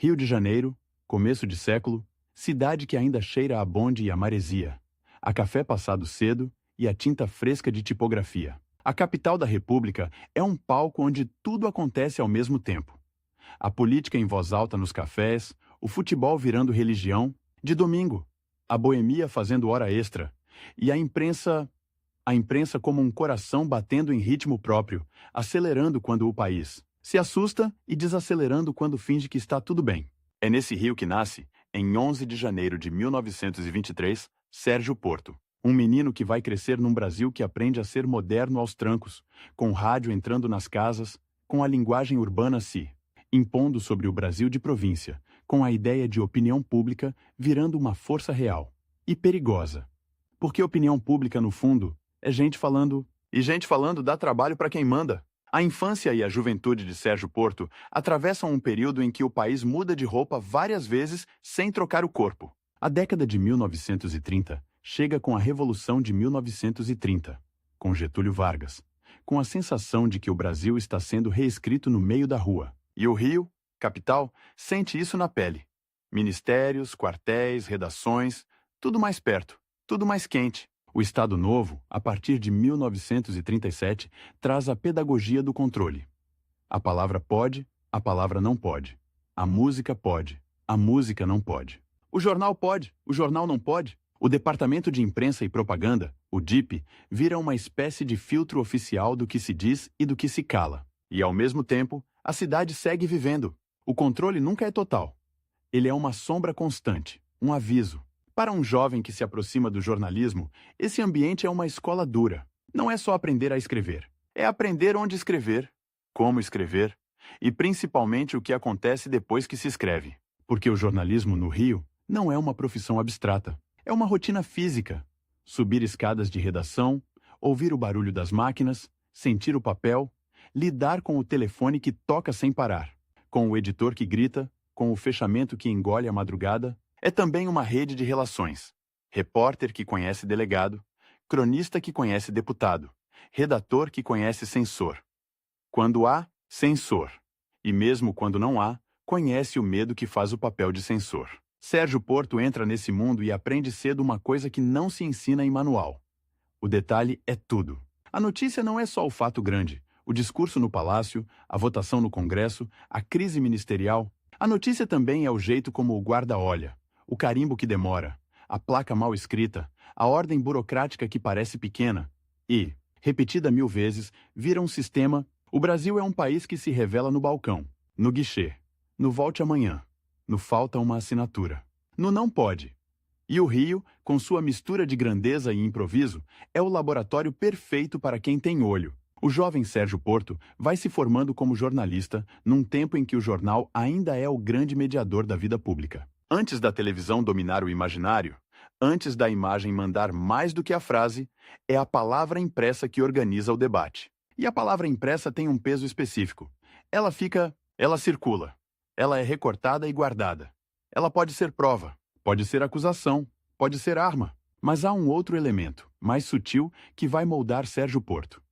Rio de Janeiro, começo de século, cidade que ainda cheira a bonde e a maresia, a café passado cedo e a tinta fresca de tipografia. A capital da República é um palco onde tudo acontece ao mesmo tempo. A política em voz alta nos cafés, o futebol virando religião, de domingo, a boemia fazendo hora extra, e a imprensa como um coração batendo em ritmo próprio, acelerando quando o país se assusta e desacelerando quando finge que está tudo bem. É nesse Rio que nasce, em 11 de janeiro de 1923, Sérgio Porto. Um menino que vai crescer num Brasil que aprende a ser moderno aos trancos, com rádio entrando nas casas, com a linguagem urbana se impondo sobre o Brasil de província, com a ideia de opinião pública virando uma força real e perigosa. Porque opinião pública, no fundo, é gente falando, e gente falando dá trabalho para quem manda. A infância e a juventude de Sérgio Porto atravessam um período em que o país muda de roupa várias vezes sem trocar o corpo. A década de 1930 chega com a Revolução de 1930, com Getúlio Vargas, com a sensação de que o Brasil está sendo reescrito no meio da rua. E o Rio, capital, sente isso na pele. Ministérios, quartéis, redações, tudo mais perto, tudo mais quente. O Estado Novo, a partir de 1937, traz a pedagogia do controle. A palavra pode, a palavra não pode. A música pode, a música não pode. O jornal pode, o jornal não pode. O Departamento de Imprensa e Propaganda, o DIP, vira uma espécie de filtro oficial do que se diz e do que se cala. E, ao mesmo tempo, a cidade segue vivendo. O controle nunca é total. Ele é uma sombra constante, um aviso. Para um jovem que se aproxima do jornalismo, esse ambiente é uma escola dura. Não é só aprender a escrever. É aprender onde escrever, como escrever e, principalmente, o que acontece depois que se escreve. Porque o jornalismo no Rio não é uma profissão abstrata. É uma rotina física. Subir escadas de redação, ouvir o barulho das máquinas, sentir o papel, lidar com o telefone que toca sem parar, com o editor que grita, com o fechamento que engole a madrugada. É também uma rede de relações. Repórter que conhece delegado, cronista que conhece deputado, redator que conhece censor. Quando há, censor. E mesmo quando não há, conhece o medo que faz o papel de censor. Sérgio Porto entra nesse mundo e aprende cedo uma coisa que não se ensina em manual. O detalhe é tudo. A notícia não é só o fato grande, o discurso no palácio, a votação no Congresso, a crise ministerial. A notícia também é o jeito como o guarda olha, o carimbo que demora, a placa mal escrita, a ordem burocrática que parece pequena e, repetida 1000 vezes, vira um sistema. O Brasil é um país que se revela no balcão, no guichê, no volte amanhã, no falta uma assinatura, no não pode. E o Rio, com sua mistura de grandeza e improviso, é o laboratório perfeito para quem tem olho. O jovem Sérgio Porto vai se formando como jornalista num tempo em que o jornal ainda é o grande mediador da vida pública. Antes da televisão dominar o imaginário, antes da imagem mandar mais do que a frase, é a palavra impressa que organiza o debate. E a palavra impressa tem um peso específico. Ela circula. Ela é recortada e guardada. Ela pode ser prova, pode ser acusação, pode ser arma. Mas há um outro elemento, mais sutil, que vai moldar Sérgio Porto.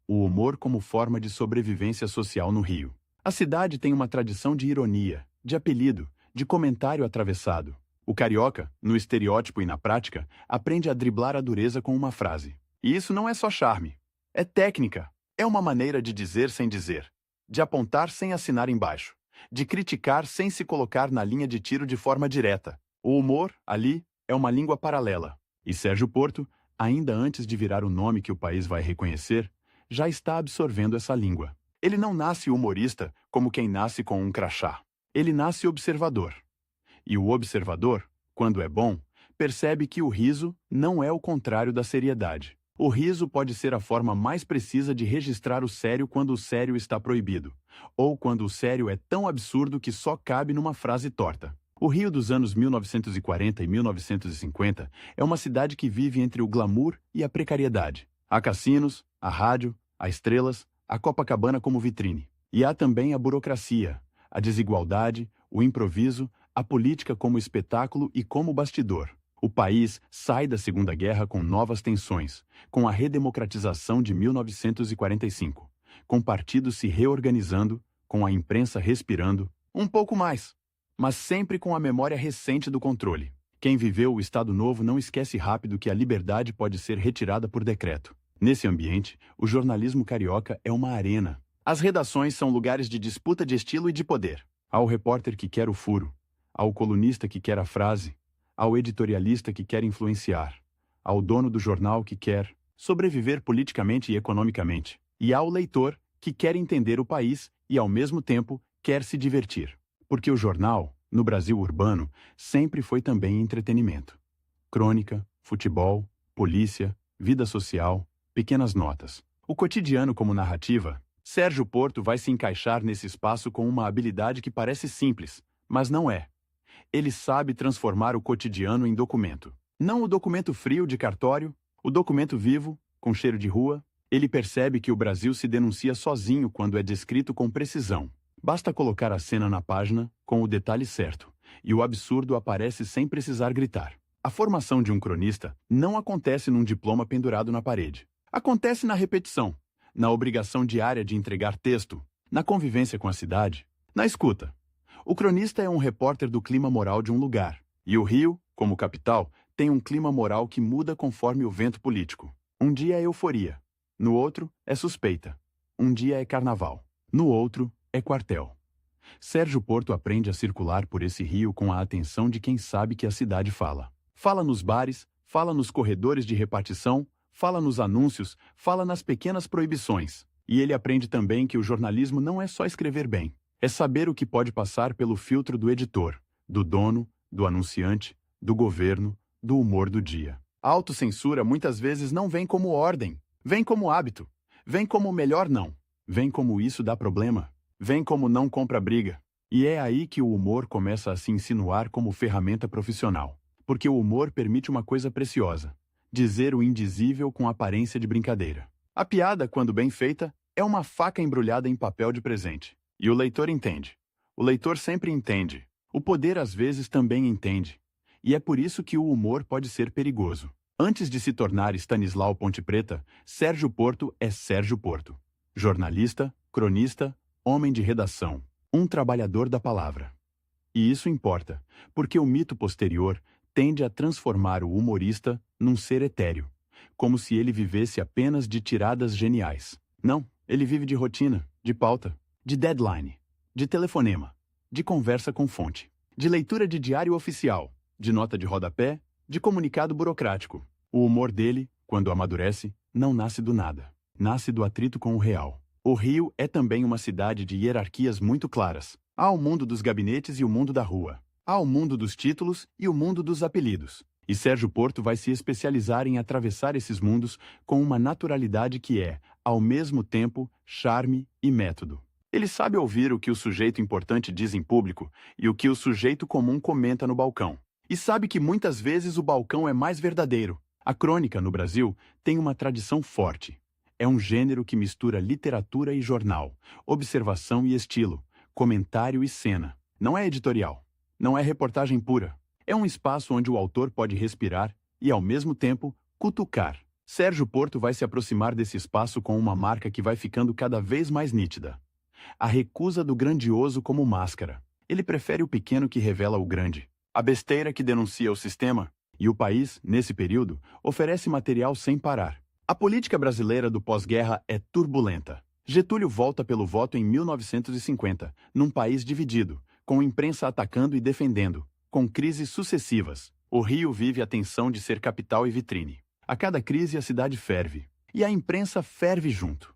O humor como forma de sobrevivência social no Rio. A cidade tem uma tradição de ironia, de apelido, de comentário atravessado. O carioca, no estereótipo e na prática, aprende a driblar a dureza com uma frase. E isso não é só charme. É técnica. É uma maneira de dizer sem dizer. De apontar sem assinar embaixo. De criticar sem se colocar na linha de tiro de forma direta. O humor, ali, é uma língua paralela. E Sérgio Porto, ainda antes de virar o nome que o país vai reconhecer, já está absorvendo essa língua. Ele não nasce humorista como quem nasce com um crachá. Ele nasce observador. E o observador, quando é bom, percebe que o riso não é o contrário da seriedade. O riso pode ser a forma mais precisa de registrar o sério quando o sério está proibido, ou quando o sério é tão absurdo que só cabe numa frase torta. O Rio dos anos 1940 e 1950 é uma cidade que vive entre o glamour e a precariedade. Há cassinos, a rádio, há estrelas, a Copacabana como vitrine. E há também a burocracia, a desigualdade, o improviso, a política como espetáculo e como bastidor. O país sai da Segunda Guerra com novas tensões, com a redemocratização de 1945, com partidos se reorganizando, com a imprensa respirando, um pouco mais. mas sempre com a memória recente do controle. Quem viveu o Estado Novo não esquece rápido que a liberdade pode ser retirada por decreto. Nesse ambiente, o jornalismo carioca é uma arena. As redações são lugares de disputa de estilo e de poder. Há o repórter que quer o furo, há o colunista que quer a frase, há o editorialista que quer influenciar, há o dono do jornal que quer sobreviver politicamente e economicamente, e há o leitor que quer entender o país e, ao mesmo tempo, quer se divertir. Porque o jornal, no Brasil urbano, sempre foi também entretenimento. Crônica, futebol, polícia, vida social, pequenas notas. O cotidiano como narrativa, Sérgio Porto vai se encaixar nesse espaço com uma habilidade que parece simples, mas não é. Ele sabe transformar o cotidiano em documento. Não o documento frio de cartório, o documento vivo, com cheiro de rua. Ele percebe que o Brasil se denuncia sozinho quando é descrito com precisão. Basta colocar a cena na página, com o detalhe certo, e o absurdo aparece sem precisar gritar. A formação de um cronista não acontece num diploma pendurado na parede. Acontece na repetição, na obrigação diária de entregar texto, na convivência com a cidade, na escuta. O cronista é um repórter do clima moral de um lugar, e o Rio, como capital, tem um clima moral que muda conforme o vento político. Um dia é euforia, no outro é suspeita. Um dia é carnaval, no outro é quartel. Sérgio Porto aprende a circular por esse rio com a atenção de quem sabe que a cidade fala. Fala nos bares, fala nos corredores de repartição, fala nos anúncios, fala nas pequenas proibições. E ele aprende também que o jornalismo não é só escrever bem. É saber o que pode passar pelo filtro do editor, do dono, do anunciante, do governo, do humor do dia. A autocensura muitas vezes não vem como ordem, vem como hábito, vem como melhor não, vem como isso dá problema, vem como não compra briga. E é aí que o humor começa a se insinuar como ferramenta profissional. Porque o humor permite uma coisa preciosa: dizer o indizível com aparência de brincadeira. A piada, quando bem feita, é uma faca embrulhada em papel de presente. E o leitor entende. O leitor sempre entende. O poder às vezes também entende. E é por isso que o humor pode ser perigoso. Antes de se tornar Stanislau Ponte Preta, Sérgio Porto é Sérgio Porto. Jornalista, cronista, homem de redação. Um trabalhador da palavra. E isso importa, porque o mito posterior tende a transformar o humorista num ser etéreo, como se ele vivesse apenas de tiradas geniais. Não, ele vive de rotina, de pauta, de deadline, de telefonema, de conversa com fonte, de leitura de diário oficial, de nota de rodapé, de comunicado burocrático. O humor dele, quando amadurece, não nasce do nada. Nasce do atrito com o real. O Rio é também uma cidade de hierarquias muito claras. Há o mundo dos gabinetes e o mundo da rua. Há o mundo dos títulos e o mundo dos apelidos. E Sérgio Porto vai se especializar em atravessar esses mundos com uma naturalidade que é, ao mesmo tempo, charme e método. Ele sabe ouvir o que o sujeito importante diz em público e o que o sujeito comum comenta no balcão. E sabe que muitas vezes o balcão é mais verdadeiro. A crônica, no Brasil, tem uma tradição forte. É um gênero que mistura literatura e jornal, observação e estilo, comentário e cena. Não é editorial. Não é reportagem pura. É um espaço onde o autor pode respirar e, ao mesmo tempo, cutucar. Sérgio Porto vai se aproximar desse espaço com uma marca que vai ficando cada vez mais nítida. A recusa do grandioso como máscara. Ele prefere o pequeno que revela o grande. A besteira que denuncia o sistema. E o país, nesse período, oferece material sem parar. A política brasileira do pós-guerra é turbulenta. Getúlio volta pelo voto em 1950, num país dividido, com imprensa atacando e defendendo, com crises sucessivas. O Rio vive a tensão de ser capital e vitrine. A cada crise a cidade ferve. E a imprensa ferve junto.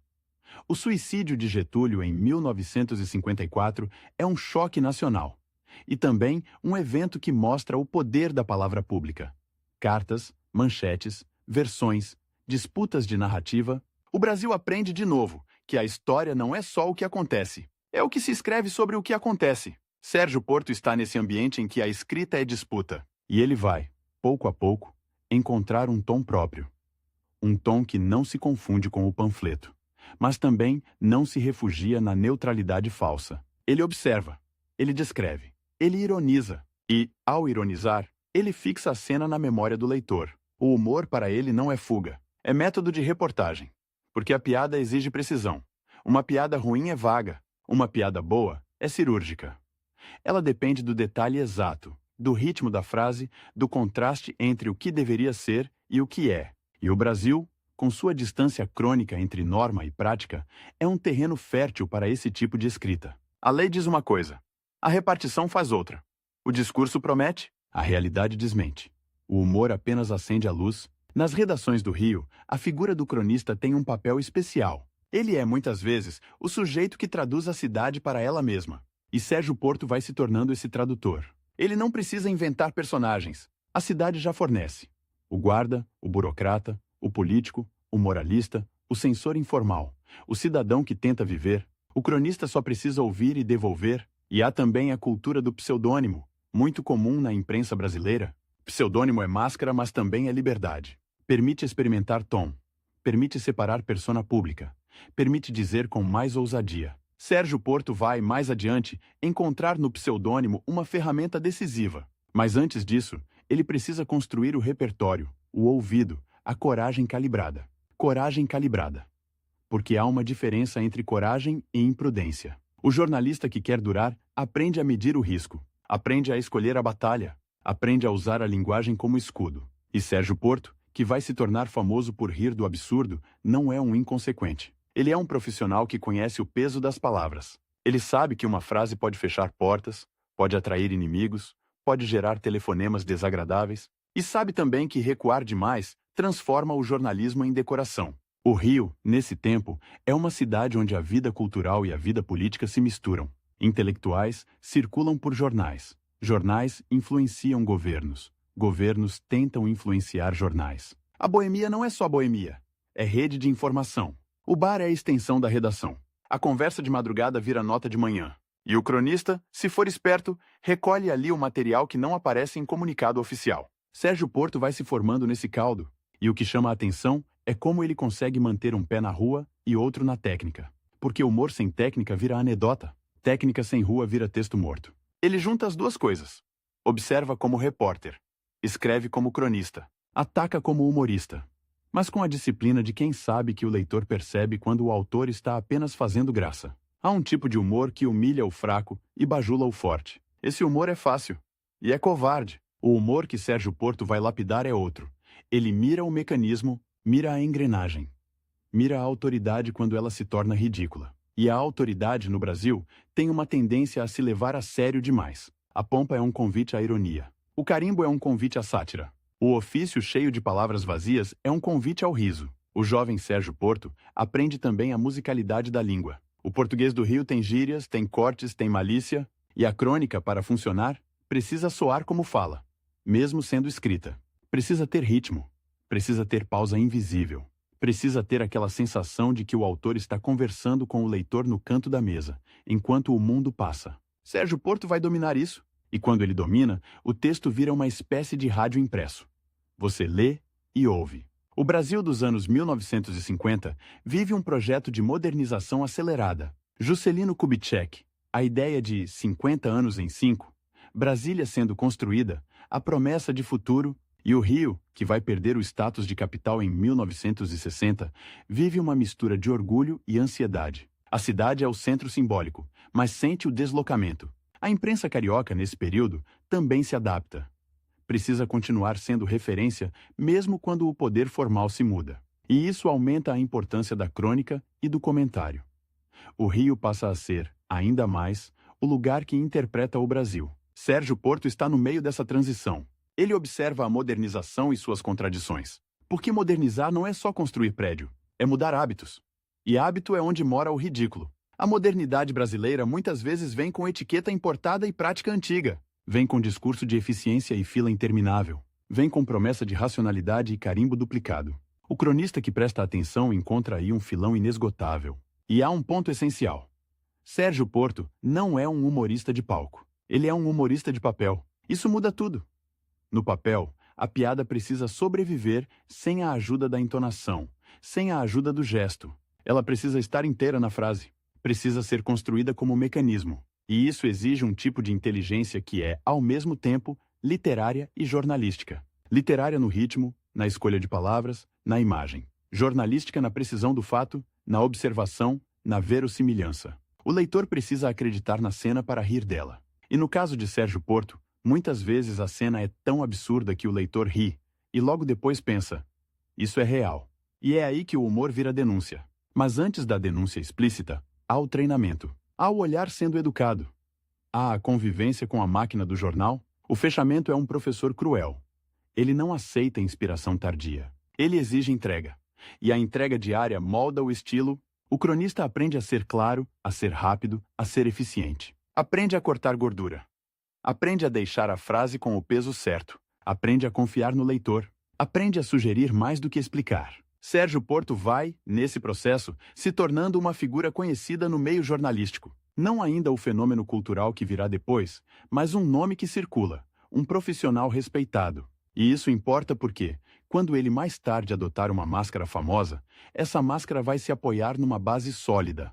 O suicídio de Getúlio em 1954 é um choque nacional. E também um evento que mostra o poder da palavra pública. Cartas, manchetes, versões, disputas de narrativa. O Brasil aprende de novo que a história não é só o que acontece. É o que se escreve sobre o que acontece. Sérgio Porto está nesse ambiente em que a escrita é disputa. E ele vai, pouco a pouco, encontrar um tom próprio. Um tom que não se confunde com o panfleto, mas também não se refugia na neutralidade falsa. Ele observa, ele descreve, ele ironiza. E, ao ironizar, ele fixa a cena na memória do leitor. O humor para ele não é fuga, é método de reportagem. Porque a piada exige precisão. Uma piada ruim é vaga, uma piada boa é cirúrgica. Ela depende do detalhe exato, do ritmo da frase, do contraste entre o que deveria ser e o que é. E o Brasil, com sua distância crônica entre norma e prática, é um terreno fértil para esse tipo de escrita. A lei diz uma coisa, a repartição faz outra. O discurso promete, a realidade desmente. O humor apenas acende a luz. Nas redações do Rio, a figura do cronista tem um papel especial. Ele é, muitas vezes, o sujeito que traduz a cidade para ela mesma. E Sérgio Porto vai se tornando esse tradutor. Ele não precisa inventar personagens. A cidade já fornece. O guarda, o burocrata, o político, o moralista, o censor informal, o cidadão que tenta viver. O cronista só precisa ouvir e devolver. E há também a cultura do pseudônimo, muito comum na imprensa brasileira. Pseudônimo é máscara, mas também é liberdade. Permite experimentar tom. Permite separar persona pública. Permite dizer com mais ousadia. Sérgio Porto vai, mais adiante, encontrar no pseudônimo uma ferramenta decisiva. Mas antes disso, ele precisa construir o repertório, o ouvido, a coragem calibrada. Coragem calibrada. Porque há uma diferença entre coragem e imprudência. O jornalista que quer durar aprende a medir o risco, aprende a escolher a batalha, aprende a usar a linguagem como escudo. E Sérgio Porto, que vai se tornar famoso por rir do absurdo, não é um inconsequente. Ele é um profissional que conhece o peso das palavras. Ele sabe que uma frase pode fechar portas, pode atrair inimigos, pode gerar telefonemas desagradáveis, e sabe também que recuar demais transforma o jornalismo em decoração. O Rio, nesse tempo, é uma cidade onde a vida cultural e a vida política se misturam. Intelectuais circulam por jornais. Jornais influenciam governos. Governos tentam influenciar jornais. A boemia não é só boemia. É rede de informação. O bar é a extensão da redação. A conversa de madrugada vira nota de manhã. E o cronista, se for esperto, recolhe ali o material que não aparece em comunicado oficial. Sérgio Porto vai se formando nesse caldo. E o que chama a atenção é como ele consegue manter um pé na rua e outro na técnica. Porque humor sem técnica vira anedota. Técnica sem rua vira texto morto. Ele junta as duas coisas. Observa como repórter. Escreve como cronista. Ataca como humorista. Mas com a disciplina de quem sabe que o leitor percebe quando o autor está apenas fazendo graça. Há um tipo de humor que humilha o fraco e bajula o forte. Esse humor é fácil. E é covarde. O humor que Sérgio Porto vai lapidar é outro. Ele mira o mecanismo, mira a engrenagem. Mira a autoridade quando ela se torna ridícula. E a autoridade, no Brasil, tem uma tendência a se levar a sério demais. A pompa é um convite à ironia. O carimbo é um convite à sátira. O ofício cheio de palavras vazias é um convite ao riso. O jovem Sérgio Porto aprende também a musicalidade da língua. O português do Rio tem gírias, tem cortes, tem malícia, e a crônica, para funcionar, precisa soar como fala, mesmo sendo escrita. Precisa ter ritmo, precisa ter pausa invisível, precisa ter aquela sensação de que o autor está conversando com o leitor no canto da mesa, enquanto o mundo passa. Sérgio Porto vai dominar isso, e quando ele domina, o texto vira uma espécie de rádio impresso. Você lê e ouve. O Brasil dos anos 1950 vive um projeto de modernização acelerada. Juscelino Kubitschek, a ideia de 50 anos em 5, Brasília sendo construída, a promessa de futuro, e o Rio, que vai perder o status de capital em 1960, vive uma mistura de orgulho e ansiedade. A cidade é o centro simbólico, mas sente o deslocamento. A imprensa carioca, nesse período, também se adapta. Precisa continuar sendo referência mesmo quando o poder formal se muda. E isso aumenta a importância da crônica e do comentário. O Rio passa a ser, ainda mais, o lugar que interpreta o Brasil. Sérgio Porto está no meio dessa transição. Ele observa a modernização e suas contradições. Porque modernizar não é só construir prédio, é mudar hábitos. E hábito é onde mora o ridículo. A modernidade brasileira muitas vezes vem com etiqueta importada e prática antiga. Vem com discurso de eficiência e fila interminável. Vem com promessa de racionalidade e carimbo duplicado. O cronista que presta atenção encontra aí um filão inesgotável. E há um ponto essencial. Sérgio Porto não é um humorista de palco. Ele é um humorista de papel. Isso muda tudo. No papel, a piada precisa sobreviver sem a ajuda da entonação, sem a ajuda do gesto. Ela precisa estar inteira na frase. Precisa ser construída como mecanismo. E isso exige um tipo de inteligência que é, ao mesmo tempo, literária e jornalística. Literária no ritmo, na escolha de palavras, na imagem. Jornalística na precisão do fato, na observação, na verossimilhança. O leitor precisa acreditar na cena para rir dela. E no caso de Sérgio Porto, muitas vezes a cena é tão absurda que o leitor ri, e logo depois pensa, isso é real. E é aí que o humor vira denúncia. Mas antes da denúncia explícita, há o treinamento. Há o olhar sendo educado. Há a convivência com a máquina do jornal. O fechamento é um professor cruel. Ele não aceita inspiração tardia. Ele exige entrega. E a entrega diária molda o estilo. O cronista aprende a ser claro, a ser rápido, a ser eficiente. Aprende a cortar gordura. Aprende a deixar a frase com o peso certo. Aprende a confiar no leitor. Aprende a sugerir mais do que explicar. Sérgio Porto vai, nesse processo, se tornando uma figura conhecida no meio jornalístico. Não ainda o fenômeno cultural que virá depois, mas um nome que circula, um profissional respeitado. E isso importa porque, quando ele mais tarde adotar uma máscara famosa, essa máscara vai se apoiar numa base sólida.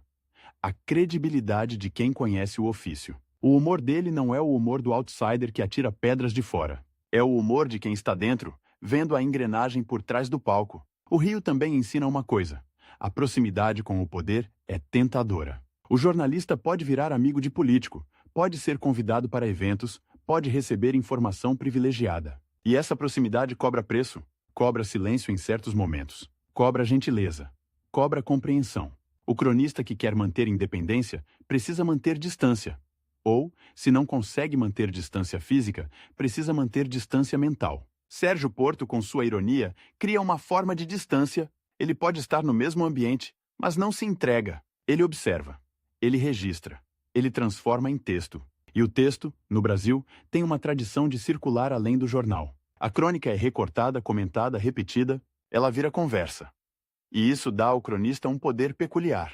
A credibilidade de quem conhece o ofício. O humor dele não é o humor do outsider que atira pedras de fora. É o humor de quem está dentro, vendo a engrenagem por trás do palco. O Rio também ensina uma coisa. A proximidade com o poder é tentadora. O jornalista pode virar amigo de político, pode ser convidado para eventos, pode receber informação privilegiada. E essa proximidade cobra preço, cobra silêncio em certos momentos, cobra gentileza, cobra compreensão. O cronista que quer manter independência precisa manter distância. Ou, se não consegue manter distância física, precisa manter distância mental. Sérgio Porto, com sua ironia, cria uma forma de distância. Ele pode estar no mesmo ambiente, mas não se entrega. Ele observa. Ele registra. Ele transforma em texto. E o texto, no Brasil, tem uma tradição de circular além do jornal. A crônica é recortada, comentada, repetida, ela vira conversa. E isso dá ao cronista um poder peculiar.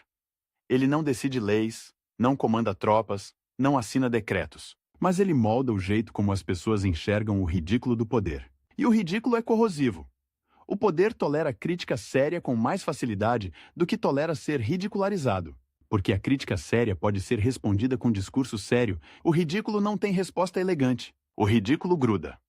Ele não decide leis, não comanda tropas, não assina decretos, mas ele molda o jeito como as pessoas enxergam o ridículo do poder. E o ridículo é corrosivo. O poder tolera crítica séria com mais facilidade do que tolera ser ridicularizado. Porque a crítica séria pode ser respondida com discurso sério, o ridículo não tem resposta elegante. O ridículo gruda.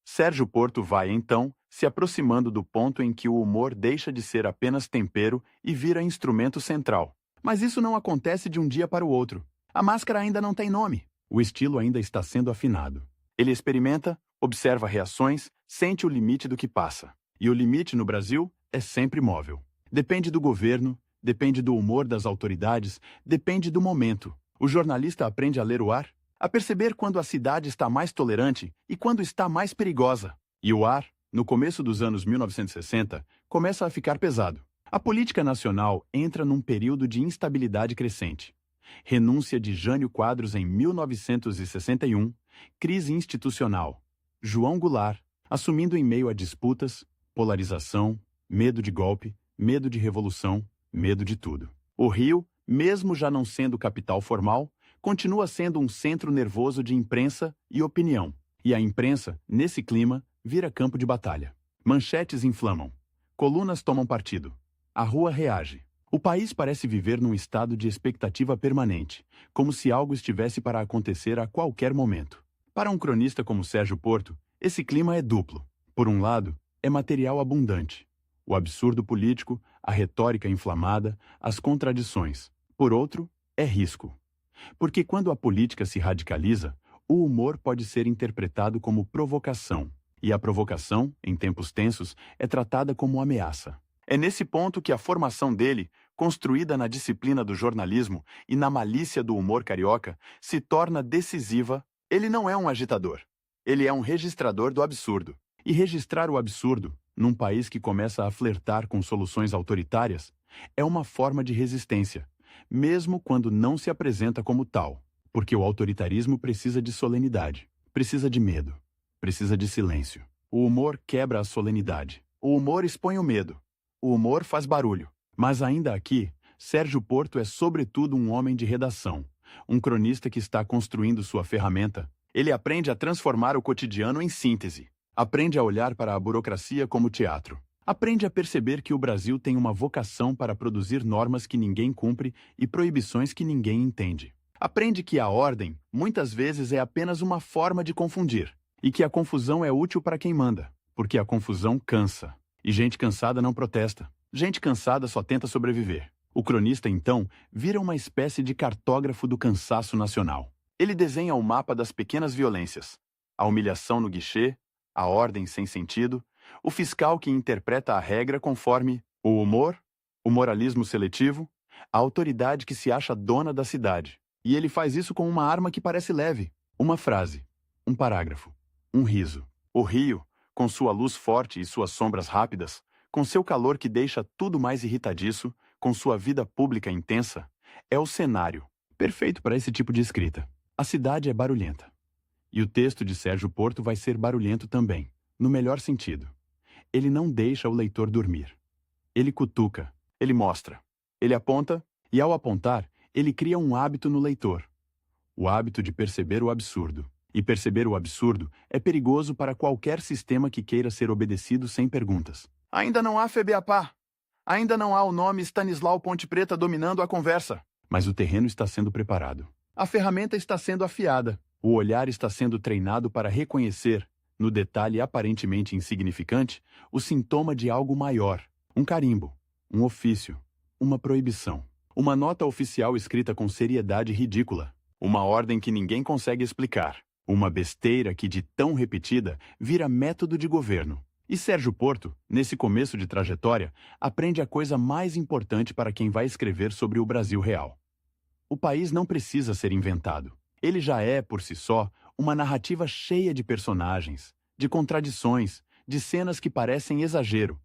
Sérgio Porto vai, então, se aproximando do ponto em que o humor deixa de ser apenas tempero e vira instrumento central. Mas isso não acontece de um dia para o outro. A máscara ainda não tem nome. O estilo ainda está sendo afinado. Ele experimenta, observa reações, sente o limite do que passa. E o limite no Brasil é sempre móvel. Depende do governo, depende do humor das autoridades, depende do momento. O jornalista aprende a ler o ar, a perceber quando a cidade está mais tolerante e quando está mais perigosa. E o ar, no começo dos anos 1960, começa a ficar pesado. A política nacional entra num período de instabilidade crescente. Renúncia de Jânio Quadros em 1961, crise institucional. João Goulart, assumindo em meio a disputas, polarização, medo de golpe, medo de revolução, medo de tudo. O Rio, mesmo já não sendo capital formal, continua sendo um centro nervoso de imprensa e opinião. E a imprensa, nesse clima, vira campo de batalha. Manchetes inflamam. Colunas tomam partido. A rua reage. O país parece viver num estado de expectativa permanente, como se algo estivesse para acontecer a qualquer momento. Para um cronista como Sérgio Porto, esse clima é duplo. Por um lado, é material abundante. O absurdo político, a retórica inflamada, as contradições. Por outro, é risco. Porque quando a política se radicaliza, o humor pode ser interpretado como provocação. E a provocação, em tempos tensos, é tratada como ameaça. É nesse ponto que a formação dele, construída na disciplina do jornalismo e na malícia do humor carioca, se torna decisiva. Ele não é um agitador. Ele é um registrador do absurdo. E registrar o absurdo, num país que começa a flertar com soluções autoritárias, é uma forma de resistência, mesmo quando não se apresenta como tal. Porque o autoritarismo precisa de solenidade, precisa de medo, precisa de silêncio. O humor quebra a solenidade. O humor expõe o medo. O humor faz barulho. Mas ainda aqui, Sérgio Porto é sobretudo um homem de redação, um cronista que está construindo sua ferramenta. Ele aprende a transformar o cotidiano em síntese. Aprende a olhar para a burocracia como teatro. Aprende a perceber que o Brasil tem uma vocação para produzir normas que ninguém cumpre e proibições que ninguém entende. Aprende que a ordem, muitas vezes, é apenas uma forma de confundir. E que a confusão é útil para quem manda, porque a confusão cansa. E gente cansada não protesta. Gente cansada só tenta sobreviver. O cronista, então, vira uma espécie de cartógrafo do cansaço nacional. Ele desenha o mapa das pequenas violências: a humilhação no guichê, a ordem sem sentido, o fiscal que interpreta a regra conforme o humor, o moralismo seletivo, a autoridade que se acha dona da cidade. E ele faz isso com uma arma que parece leve: uma frase, um parágrafo, um riso. O rio, com sua luz forte e suas sombras rápidas, com seu calor que deixa tudo mais irritadiço, com sua vida pública intensa, é o cenário perfeito para esse tipo de escrita. A cidade é barulhenta. E o texto de Sérgio Porto vai ser barulhento também, no melhor sentido. Ele não deixa o leitor dormir. Ele cutuca, ele mostra, ele aponta, e ao apontar, ele cria um hábito no leitor. O hábito de perceber o absurdo. E perceber o absurdo é perigoso para qualquer sistema que queira ser obedecido sem perguntas. Ainda não há FEBEAPA. Ainda não há o nome Stanislau Ponte Preta dominando a conversa. Mas o terreno está sendo preparado. A ferramenta está sendo afiada. O olhar está sendo treinado para reconhecer, no detalhe aparentemente insignificante, o sintoma de algo maior. Um carimbo, um ofício, uma proibição. Uma nota oficial escrita com seriedade ridícula. Uma ordem que ninguém consegue explicar. Uma besteira que, de tão repetida, vira método de governo. E Sérgio Porto, nesse começo de trajetória, aprende a coisa mais importante para quem vai escrever sobre o Brasil real. O país não precisa ser inventado. Ele já é, por si só, uma narrativa cheia de personagens, de contradições, de cenas que parecem exagero,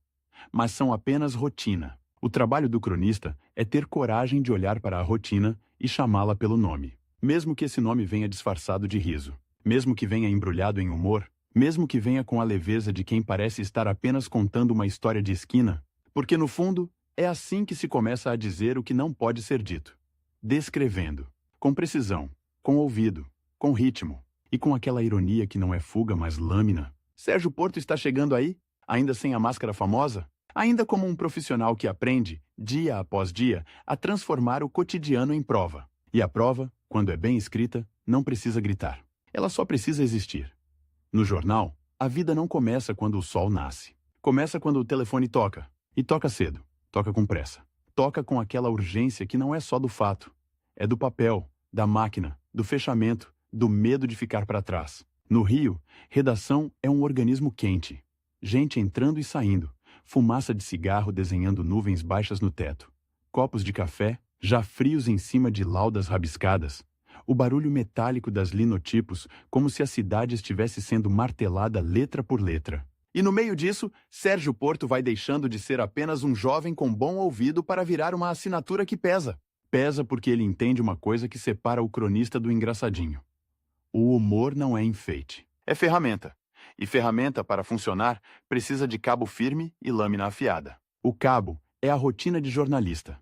mas são apenas rotina. O trabalho do cronista é ter coragem de olhar para a rotina e chamá-la pelo nome. Mesmo que esse nome venha disfarçado de riso, mesmo que venha embrulhado em humor, mesmo que venha com a leveza de quem parece estar apenas contando uma história de esquina, porque no fundo é assim que se começa a dizer o que não pode ser dito. Descrevendo, com precisão, com ouvido, com ritmo, e com aquela ironia que não é fuga, mas lâmina. Sérgio Porto está chegando aí, ainda sem a máscara famosa, ainda como um profissional que aprende, dia após dia, a transformar o cotidiano em prova. E a prova, quando é bem escrita, não precisa gritar. Ela só precisa existir. No jornal, a vida não começa quando o sol nasce. Começa quando o telefone toca. E toca cedo, toca com pressa. Toca com aquela urgência que não é só do fato. É do papel, da máquina, do fechamento, do medo de ficar para trás. No Rio, redação é um organismo quente. Gente entrando e saindo. Fumaça de cigarro desenhando nuvens baixas no teto. Copos de café, já frios em cima de laudas rabiscadas. O barulho metálico das linotipos, como se a cidade estivesse sendo martelada letra por letra. E no meio disso, Sérgio Porto vai deixando de ser apenas um jovem com bom ouvido para virar uma assinatura que pesa. Pesa porque ele entende uma coisa que separa o cronista do engraçadinho. O humor não é enfeite. É ferramenta. E ferramenta, para funcionar, precisa de cabo firme e lâmina afiada. O cabo é a rotina de jornalista.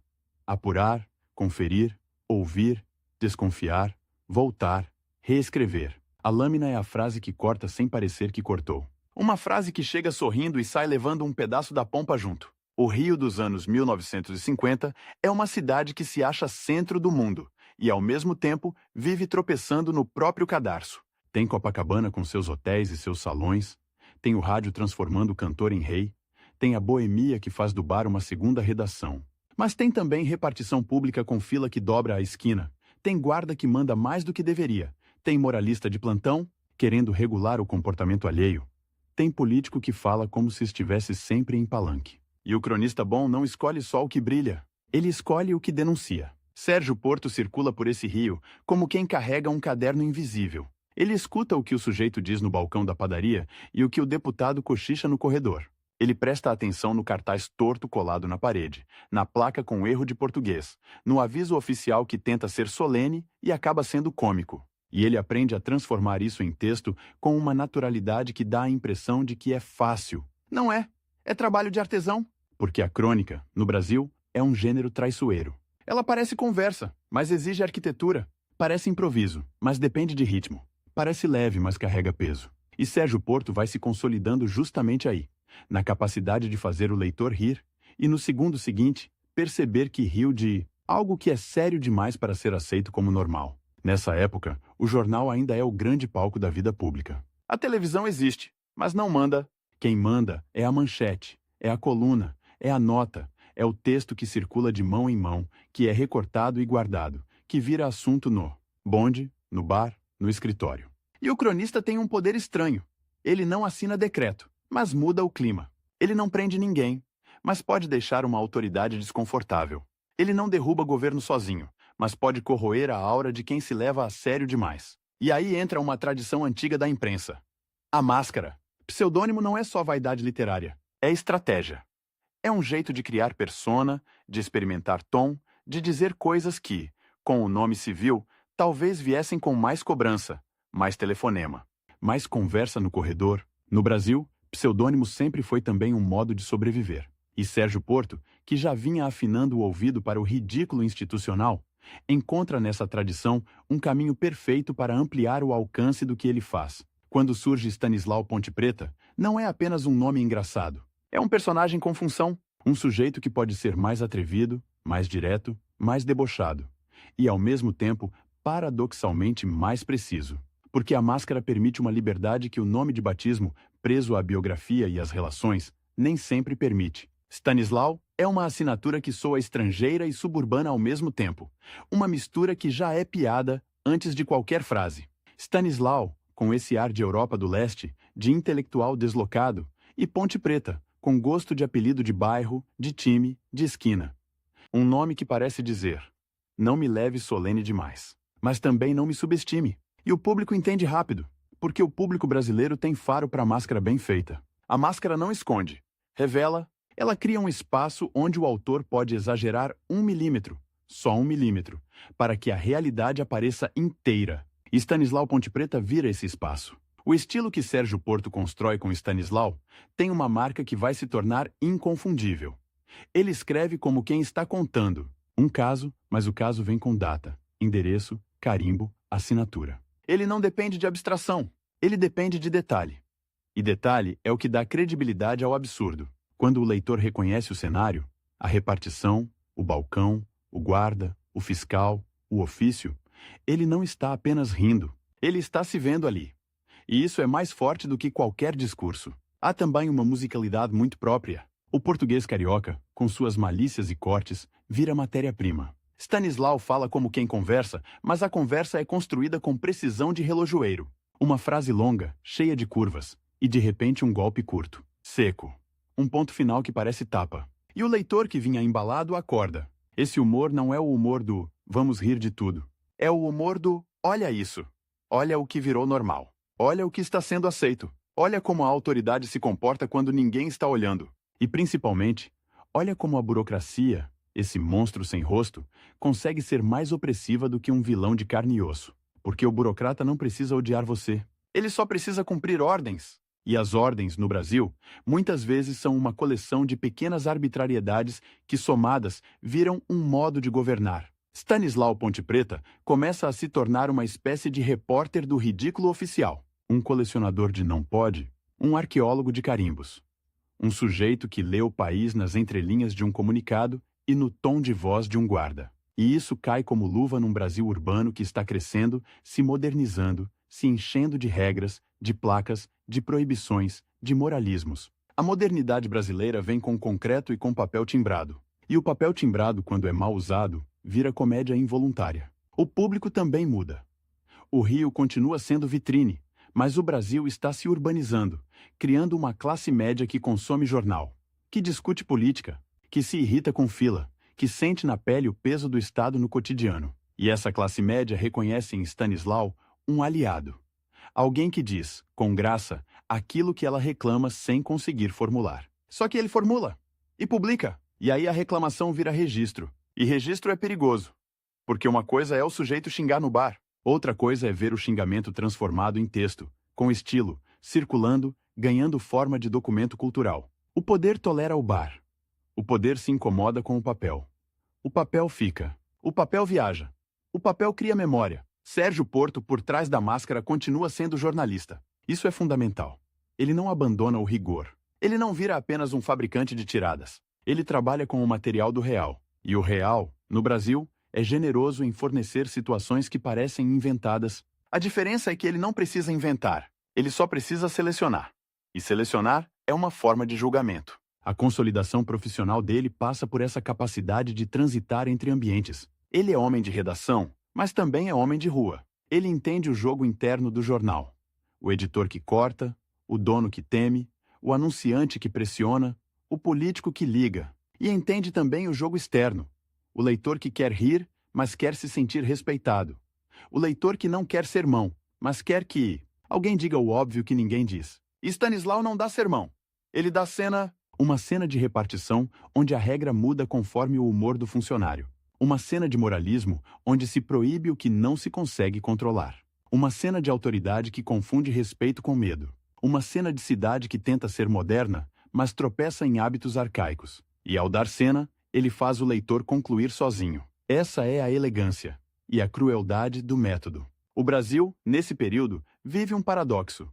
Apurar, conferir, ouvir, desconfiar, voltar, reescrever. A lâmina é a frase que corta sem parecer que cortou. Uma frase que chega sorrindo e sai levando um pedaço da pompa junto. O Rio dos anos 1950 é uma cidade que se acha centro do mundo e, ao mesmo tempo, vive tropeçando no próprio cadarço. Tem Copacabana com seus hotéis e seus salões, tem o rádio transformando o cantor em rei, tem a boemia que faz do bar uma segunda redação. Mas tem também repartição pública com fila que dobra a esquina, tem guarda que manda mais do que deveria, tem moralista de plantão, querendo regular o comportamento alheio, tem político que fala como se estivesse sempre em palanque. E o cronista bom não escolhe só o que brilha, ele escolhe o que denuncia. Sérgio Porto circula por esse rio como quem carrega um caderno invisível. Ele escuta o que o sujeito diz no balcão da padaria e o que o deputado cochicha no corredor. Ele presta atenção no cartaz torto colado na parede, na placa com erro de português, no aviso oficial que tenta ser solene e acaba sendo cômico. E ele aprende a transformar isso em texto com uma naturalidade que dá a impressão de que é fácil. Não é. É trabalho de artesão. Porque a crônica, no Brasil, é um gênero traiçoeiro. Ela parece conversa, mas exige arquitetura. Parece improviso, mas depende de ritmo. Parece leve, mas carrega peso. E Sérgio Porto vai se consolidando justamente aí, na capacidade de fazer o leitor rir e, no segundo seguinte, perceber que riu de algo que é sério demais para ser aceito como normal. Nessa época, o jornal ainda é o grande palco da vida pública. A televisão existe, mas não manda. Quem manda é a manchete, é a coluna, é a nota, é o texto que circula de mão em mão, que é recortado e guardado, que vira assunto no bonde, no bar, no escritório. E o cronista tem um poder estranho. Ele não assina decreto, mas muda o clima. Ele não prende ninguém, mas pode deixar uma autoridade desconfortável. Ele não derruba governo sozinho, mas pode corroer a aura de quem se leva a sério demais. E aí entra uma tradição antiga da imprensa. A máscara. Pseudônimo não é só vaidade literária, é estratégia. É um jeito de criar persona, de experimentar tom, de dizer coisas que, com o nome civil, talvez viessem com mais cobrança, mais telefonema, mais conversa no corredor. No Brasil, pseudônimo sempre foi também um modo de sobreviver. E Sérgio Porto, que já vinha afinando o ouvido para o ridículo institucional, encontra nessa tradição um caminho perfeito para ampliar o alcance do que ele faz. Quando surge Stanislau Ponte Preta, não é apenas um nome engraçado. É um personagem com função, um sujeito que pode ser mais atrevido, mais direto, mais debochado. E, ao mesmo tempo, paradoxalmente mais preciso. Porque a máscara permite uma liberdade que o nome de batismo, preso à biografia e às relações, nem sempre permite. Stanislau é uma assinatura que soa estrangeira e suburbana ao mesmo tempo. Uma mistura que já é piada antes de qualquer frase. Stanislau, com esse ar de Europa do Leste, de intelectual deslocado, e Ponte Preta, com gosto de apelido de bairro, de time, de esquina. Um nome que parece dizer: não me leve solene demais, mas também não me subestime. E o público entende rápido, porque o público brasileiro tem faro para máscara bem feita. A máscara não esconde, revela, ela cria um espaço onde o autor pode exagerar 1 milímetro, só 1 milímetro, para que a realidade apareça inteira. E Stanislau Ponte Preta vira esse espaço. O estilo que Sérgio Porto constrói com Stanislau tem uma marca que vai se tornar inconfundível. Ele escreve como quem está contando um caso, mas o caso vem com data, endereço, carimbo, assinatura. Ele não depende de abstração, ele depende de detalhe. E detalhe é o que dá credibilidade ao absurdo. Quando o leitor reconhece o cenário, a repartição, o balcão, o guarda, o fiscal, o ofício, ele não está apenas rindo, ele está se vendo ali. E isso é mais forte do que qualquer discurso. Há também uma musicalidade muito própria. O português carioca, com suas malícias e cortes, vira matéria-prima. Stanislau fala como quem conversa, mas a conversa é construída com precisão de relojoeiro. Uma frase longa, cheia de curvas, e de repente um golpe curto, seco. Um ponto final que parece tapa. E o leitor que vinha embalado acorda. Esse humor não é o humor do vamos rir de tudo. É o humor do olha isso. Olha o que virou normal. Olha o que está sendo aceito. Olha como a autoridade se comporta quando ninguém está olhando. E principalmente, olha como a burocracia, esse monstro sem rosto, consegue ser mais opressiva do que um vilão de carne e osso. Porque o burocrata não precisa odiar você. Ele só precisa cumprir ordens. E as ordens, no Brasil, muitas vezes são uma coleção de pequenas arbitrariedades que, somadas, viram um modo de governar. Stanislau Ponte Preta começa a se tornar uma espécie de repórter do ridículo oficial, um colecionador de não pode, um arqueólogo de carimbos, um sujeito que lê o país nas entrelinhas de um comunicado e no tom de voz de um guarda. E isso cai como luva num Brasil urbano que está crescendo, se modernizando, se enchendo de regras, de placas, de proibições, de moralismos. A modernidade brasileira vem com concreto e com papel timbrado. E o papel timbrado, quando é mal usado, vira comédia involuntária. O público também muda. O Rio continua sendo vitrine, mas o Brasil está se urbanizando, criando uma classe média que consome jornal, que discute política, que se irrita com fila, que sente na pele o peso do Estado no cotidiano. E essa classe média reconhece em Stanislau um aliado. Alguém que diz, com graça, aquilo que ela reclama sem conseguir formular. Só que ele formula e publica. E aí a reclamação vira registro. E registro é perigoso. Porque uma coisa é o sujeito xingar no bar. Outra coisa é ver o xingamento transformado em texto, com estilo, circulando, ganhando forma de documento cultural. O poder tolera o bar. O poder se incomoda com o papel. O papel fica. O papel viaja. O papel cria memória. Sérgio Porto, por trás da máscara, continua sendo jornalista. Isso é fundamental. Ele não abandona o rigor. Ele não vira apenas um fabricante de tiradas. Ele trabalha com o material do real. E o real, no Brasil, é generoso em fornecer situações que parecem inventadas. A diferença é que ele não precisa inventar. Ele só precisa selecionar. E selecionar é uma forma de julgamento. A consolidação profissional dele passa por essa capacidade de transitar entre ambientes. Ele é homem de redação, mas também é homem de rua. Ele entende o jogo interno do jornal. O editor que corta, o dono que teme, o anunciante que pressiona, o político que liga. E entende também o jogo externo. O leitor que quer rir, mas quer se sentir respeitado. O leitor que não quer sermão, mas quer que alguém diga o óbvio que ninguém diz. E Stanislau não dá sermão. Ele dá uma cena de repartição onde a regra muda conforme o humor do funcionário. Uma cena de moralismo onde se proíbe o que não se consegue controlar. Uma cena de autoridade que confunde respeito com medo. Uma cena de cidade que tenta ser moderna, mas tropeça em hábitos arcaicos. E ao dar cena, ele faz o leitor concluir sozinho. Essa é a elegância e a crueldade do método. O Brasil, nesse período, vive um paradoxo.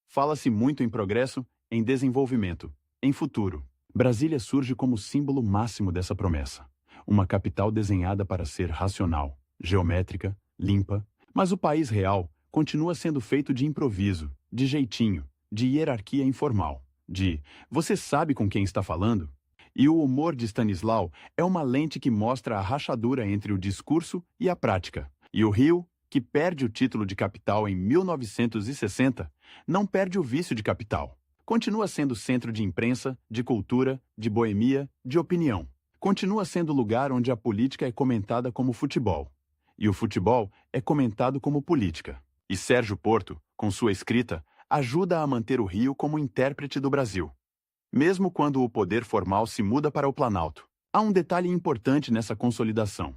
Fala-se muito em progresso, em desenvolvimento, em futuro. Brasília surge como símbolo máximo dessa promessa. Uma capital desenhada para ser racional, geométrica, limpa, mas o país real continua sendo feito de improviso, de jeitinho, de hierarquia informal, de "você sabe com quem está falando?". E o humor de Stanislau é uma lente que mostra a rachadura entre o discurso e a prática. E o Rio, que perde o título de capital em 1960, não perde o vício de capital. Continua sendo centro de imprensa, de cultura, de boemia, de opinião. Continua sendo lugar onde a política é comentada como futebol. E o futebol é comentado como política. E Sérgio Porto, com sua escrita, ajuda a manter o Rio como intérprete do Brasil. Mesmo quando o poder formal se muda para o Planalto. Há um detalhe importante nessa consolidação.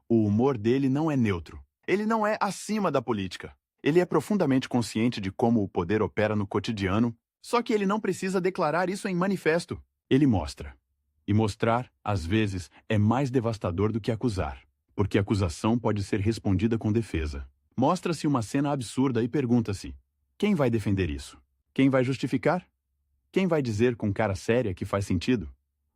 O humor dele não é neutro. Ele não é acima da política. Ele é profundamente consciente de como o poder opera no cotidiano, só que ele não precisa declarar isso em manifesto. Ele mostra. E mostrar, às vezes, é mais devastador do que acusar, porque a acusação pode ser respondida com defesa. Mostra-se uma cena absurda e pergunta-se: quem vai defender isso? Quem vai justificar? Quem vai dizer com cara séria que faz sentido?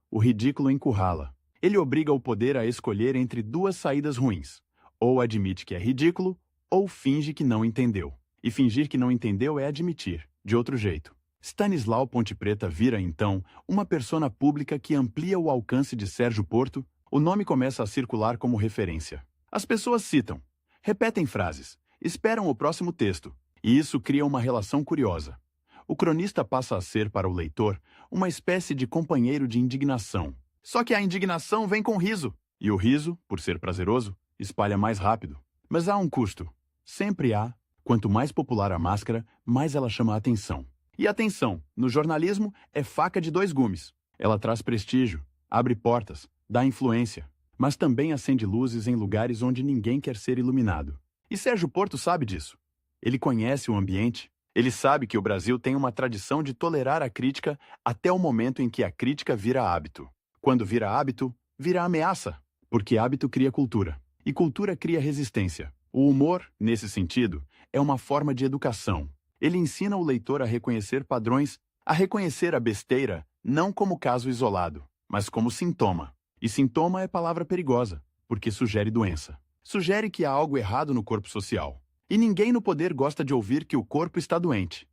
O ridículo encurrala. Ele obriga o poder a escolher entre duas saídas ruins. Ou admite que é ridículo, ou finge que não entendeu. E fingir que não entendeu é admitir, de outro jeito. Stanislau Ponte Preta vira, então, uma persona pública que amplia o alcance de Sérgio Porto. O nome começa a circular como referência. As pessoas citam, repetem frases, esperam o próximo texto, e isso cria uma relação curiosa. O cronista passa a ser, para o leitor, uma espécie de companheiro de indignação. Só que a indignação vem com riso, e o riso, por ser prazeroso, espalha mais rápido. Mas há um custo. Sempre há. Quanto mais popular a máscara, mais ela chama a atenção. E atenção, no jornalismo, é faca de dois gumes. Ela traz prestígio, abre portas, dá influência, mas também acende luzes em lugares onde ninguém quer ser iluminado. E Sérgio Porto sabe disso. Ele conhece o ambiente, ele sabe que o Brasil tem uma tradição de tolerar a crítica até o momento em que a crítica vira hábito. Quando vira hábito, vira ameaça, porque hábito cria cultura, e cultura cria resistência. O humor, nesse sentido, é uma forma de educação. Ele ensina o leitor a reconhecer padrões, a reconhecer a besteira não como caso isolado, mas como sintoma. E sintoma é palavra perigosa, porque sugere doença. Sugere que há algo errado no corpo social. E ninguém no poder gosta de ouvir que o corpo está doente,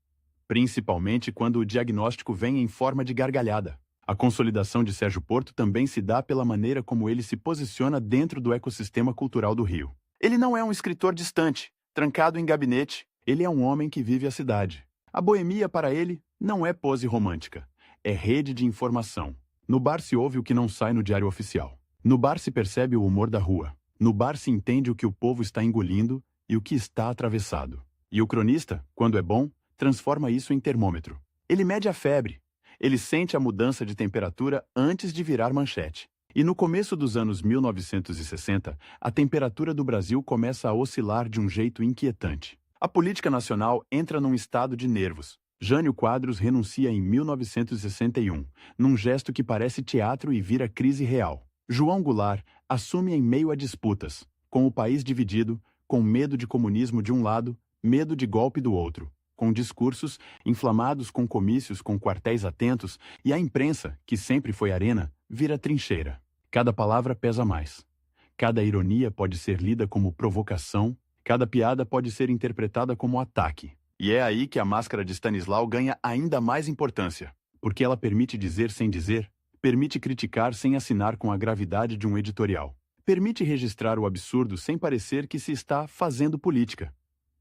principalmente quando o diagnóstico vem em forma de gargalhada. A consolidação de Sérgio Porto também se dá pela maneira como ele se posiciona dentro do ecossistema cultural do Rio. Ele não é um escritor distante, trancado em gabinete. Ele é um homem que vive a cidade. A boemia, para ele, não é pose romântica. É rede de informação. No bar se ouve o que não sai no diário oficial. No bar se percebe o humor da rua. No bar se entende o que o povo está engolindo e o que está atravessado. E o cronista, quando é bom, transforma isso em termômetro. Ele mede a febre. Ele sente a mudança de temperatura antes de virar manchete. E no começo dos anos 1960, a temperatura do Brasil começa a oscilar de um jeito inquietante. A política nacional entra num estado de nervos. Jânio Quadros renuncia em 1961, num gesto que parece teatro e vira crise real. João Goulart assume em meio a disputas, com o país dividido, com medo de comunismo de um lado, medo de golpe do outro, com discursos inflamados com comícios com quartéis atentos, e a imprensa, que sempre foi arena, vira trincheira. Cada palavra pesa mais. Cada ironia pode ser lida como provocação. Cada piada pode ser interpretada como ataque. E é aí que a máscara de Stanislau ganha ainda mais importância, porque ela permite dizer sem dizer, permite criticar sem assinar com a gravidade de um editorial, permite registrar o absurdo sem parecer que se está fazendo política.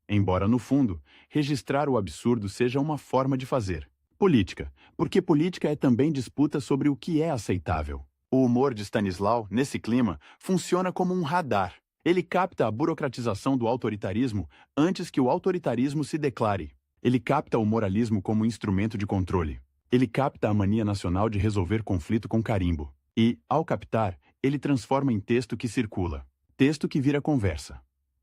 embora no fundo, registrar o absurdo seja uma forma de fazer. Política, porque política é também disputa sobre o que é aceitável. O humor de Stanislau, nesse clima, funciona como um radar. Ele capta a burocratização do autoritarismo antes que o autoritarismo se declare. Ele capta o moralismo como instrumento de controle. Ele capta a mania nacional de resolver conflito com carimbo. E, ao captar, ele transforma em texto que circula. Texto que vira conversa.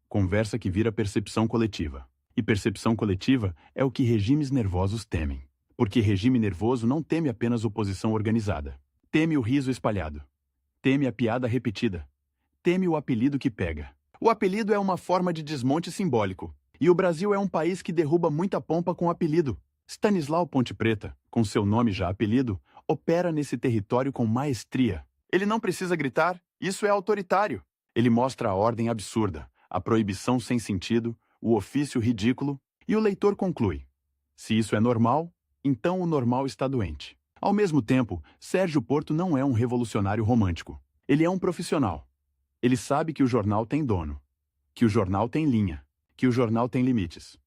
Conversa que vira percepção coletiva. E percepção coletiva é o que regimes nervosos temem. Porque regime nervoso não teme apenas oposição organizada. Teme o riso espalhado. Teme a piada repetida. Teme o apelido que pega. O apelido é uma forma de desmonte simbólico. E o Brasil é um país que derruba muita pompa com apelido. Stanislau Ponte Preta, com seu nome já apelido, opera nesse território com maestria. Ele não precisa gritar, isso é autoritário. Ele mostra a ordem absurda, a proibição sem sentido, o ofício ridículo, e o leitor conclui. Se isso é normal, então o normal está doente. Ao mesmo tempo, Sérgio Porto não é um revolucionário romântico. Ele é um profissional. Ele sabe que o jornal tem dono, que o jornal tem linha, que o jornal tem limites.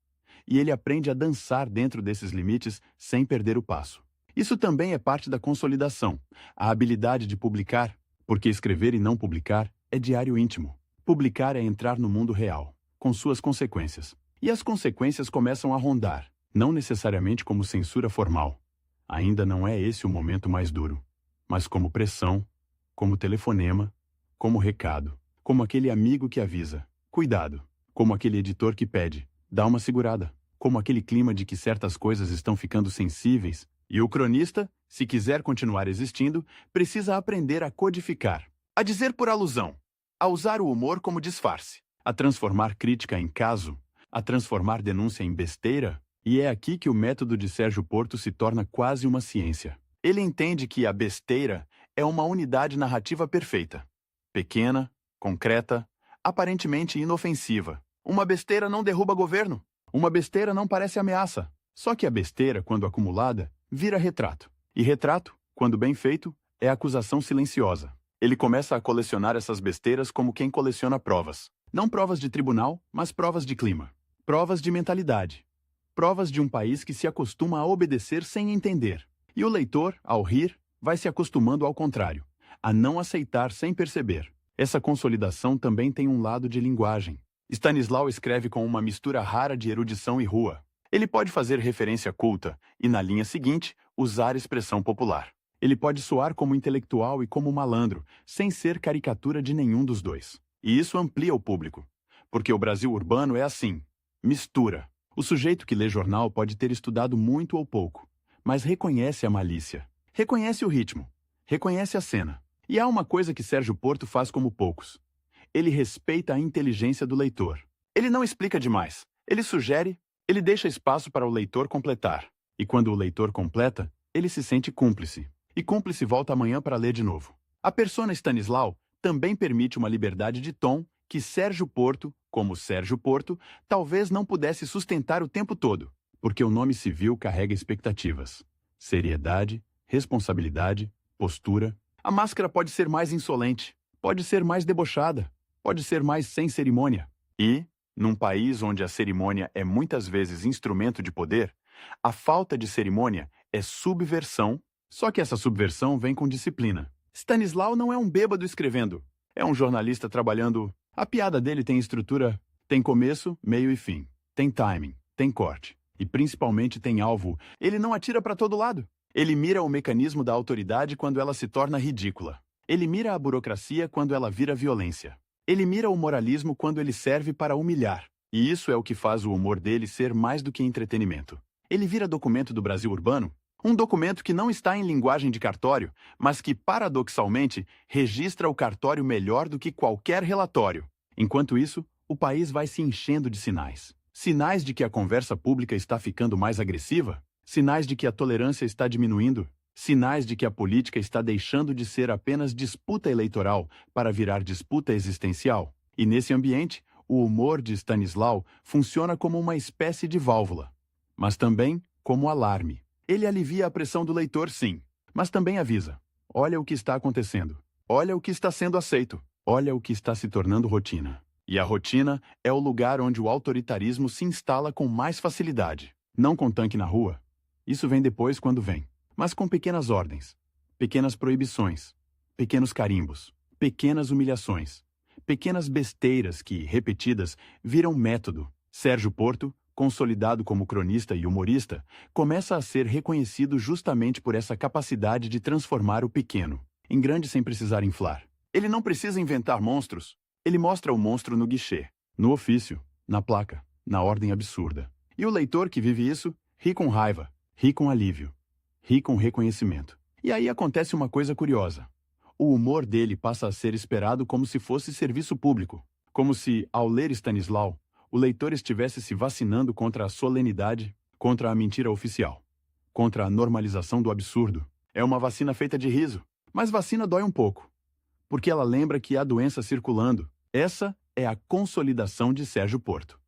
E ele aprende a dançar dentro desses limites sem perder o passo. Isso também é parte da consolidação, a habilidade de publicar, porque escrever e não publicar é diário íntimo. Publicar é entrar no mundo real, com suas consequências. E as consequências começam a rondar, não necessariamente como censura formal. Ainda não é esse o momento mais duro, mas como pressão, como telefonema, como recado, como aquele amigo que avisa, cuidado, como aquele editor que pede, dá uma segurada, como aquele clima de que certas coisas estão ficando sensíveis, e o cronista, se quiser continuar existindo, precisa aprender a codificar, a dizer por alusão, a usar o humor como disfarce, a transformar crítica em caso, a transformar denúncia em besteira, e é aqui que o método de Sérgio Porto se torna quase uma ciência. Ele entende que a besteira é uma unidade narrativa perfeita, pequena, concreta, aparentemente inofensiva. Uma besteira não derruba governo. Uma besteira não parece ameaça. Só que a besteira, quando acumulada, vira retrato. E retrato, quando bem feito, é acusação silenciosa. Ele começa a colecionar essas besteiras como quem coleciona provas. Não provas de tribunal, mas provas de clima. Provas de mentalidade. Provas de um país que se acostuma a obedecer sem entender. E o leitor, ao rir, vai se acostumando ao contrário, a não aceitar sem perceber. Essa consolidação também tem um lado de linguagem. Stanislau escreve com uma mistura rara de erudição e rua. Ele pode fazer referência culta e, na linha seguinte, usar expressão popular. Ele pode soar como intelectual e como malandro, sem ser caricatura de nenhum dos dois. E isso amplia o público. Porque o Brasil urbano é assim, mistura. O sujeito que lê jornal pode ter estudado muito ou pouco, mas reconhece a malícia, reconhece o ritmo, reconhece a cena. E há uma coisa que Sérgio Porto faz como poucos. Ele respeita a inteligência do leitor. Ele não explica demais. Ele sugere, ele deixa espaço para o leitor completar. E quando o leitor completa, ele se sente cúmplice. E cúmplice volta amanhã para ler de novo. A persona Stanislau também permite uma liberdade de tom que Sérgio Porto, como Sérgio Porto, talvez não pudesse sustentar o tempo todo, porque o nome civil carrega expectativas. Seriedade, responsabilidade, postura. A máscara pode ser mais insolente, pode ser mais debochada, pode ser mais sem cerimônia. E, num país onde a cerimônia é muitas vezes instrumento de poder, a falta de cerimônia é subversão, só que essa subversão vem com disciplina. Stanislau não é um bêbado escrevendo, é um jornalista trabalhando. A piada dele tem estrutura, tem começo, meio e fim, tem timing, tem corte e principalmente tem alvo. Ele não atira para todo lado. Ele mira o mecanismo da autoridade quando ela se torna ridícula. Ele mira a burocracia quando ela vira violência. Ele mira o moralismo quando ele serve para humilhar. E isso é o que faz o humor dele ser mais do que entretenimento. Ele vira documento do Brasil urbano, um documento que não está em linguagem de cartório, mas que, paradoxalmente, registra o cartório melhor do que qualquer relatório. Enquanto isso, o país vai se enchendo de sinais. Sinais de que a conversa pública está ficando mais agressiva, sinais de que a tolerância está diminuindo, sinais de que a política está deixando de ser apenas disputa eleitoral para virar disputa existencial. E nesse ambiente, o humor de Stanislau funciona como uma espécie de válvula, mas também como alarme. Ele alivia a pressão do leitor, sim, mas também avisa. Olha o que está acontecendo. Olha o que está sendo aceito. Olha o que está se tornando rotina. E a rotina é o lugar onde o autoritarismo se instala com mais facilidade. Não com tanque na rua. Isso vem depois quando vem. Mas com pequenas ordens, pequenas proibições, pequenos carimbos, pequenas humilhações, pequenas besteiras que, repetidas, viram método. Sérgio Porto, consolidado como cronista e humorista, começa a ser reconhecido justamente por essa capacidade de transformar o pequeno em grande sem precisar inflar. Ele não precisa inventar monstros. Ele mostra o monstro no guichê, no ofício, na placa, na ordem absurda. E o leitor que vive isso, ri com raiva, ri com alívio, ri com reconhecimento. E aí acontece uma coisa curiosa. O humor dele passa a ser esperado como se fosse serviço público. Como se, ao ler Stanislau, o leitor estivesse se vacinando contra a solenidade, contra a mentira oficial, contra a normalização do absurdo. É uma vacina feita de riso. Mas vacina dói um pouco, porque ela lembra que há doença circulando. Essa é a consolidação de Sérgio Porto.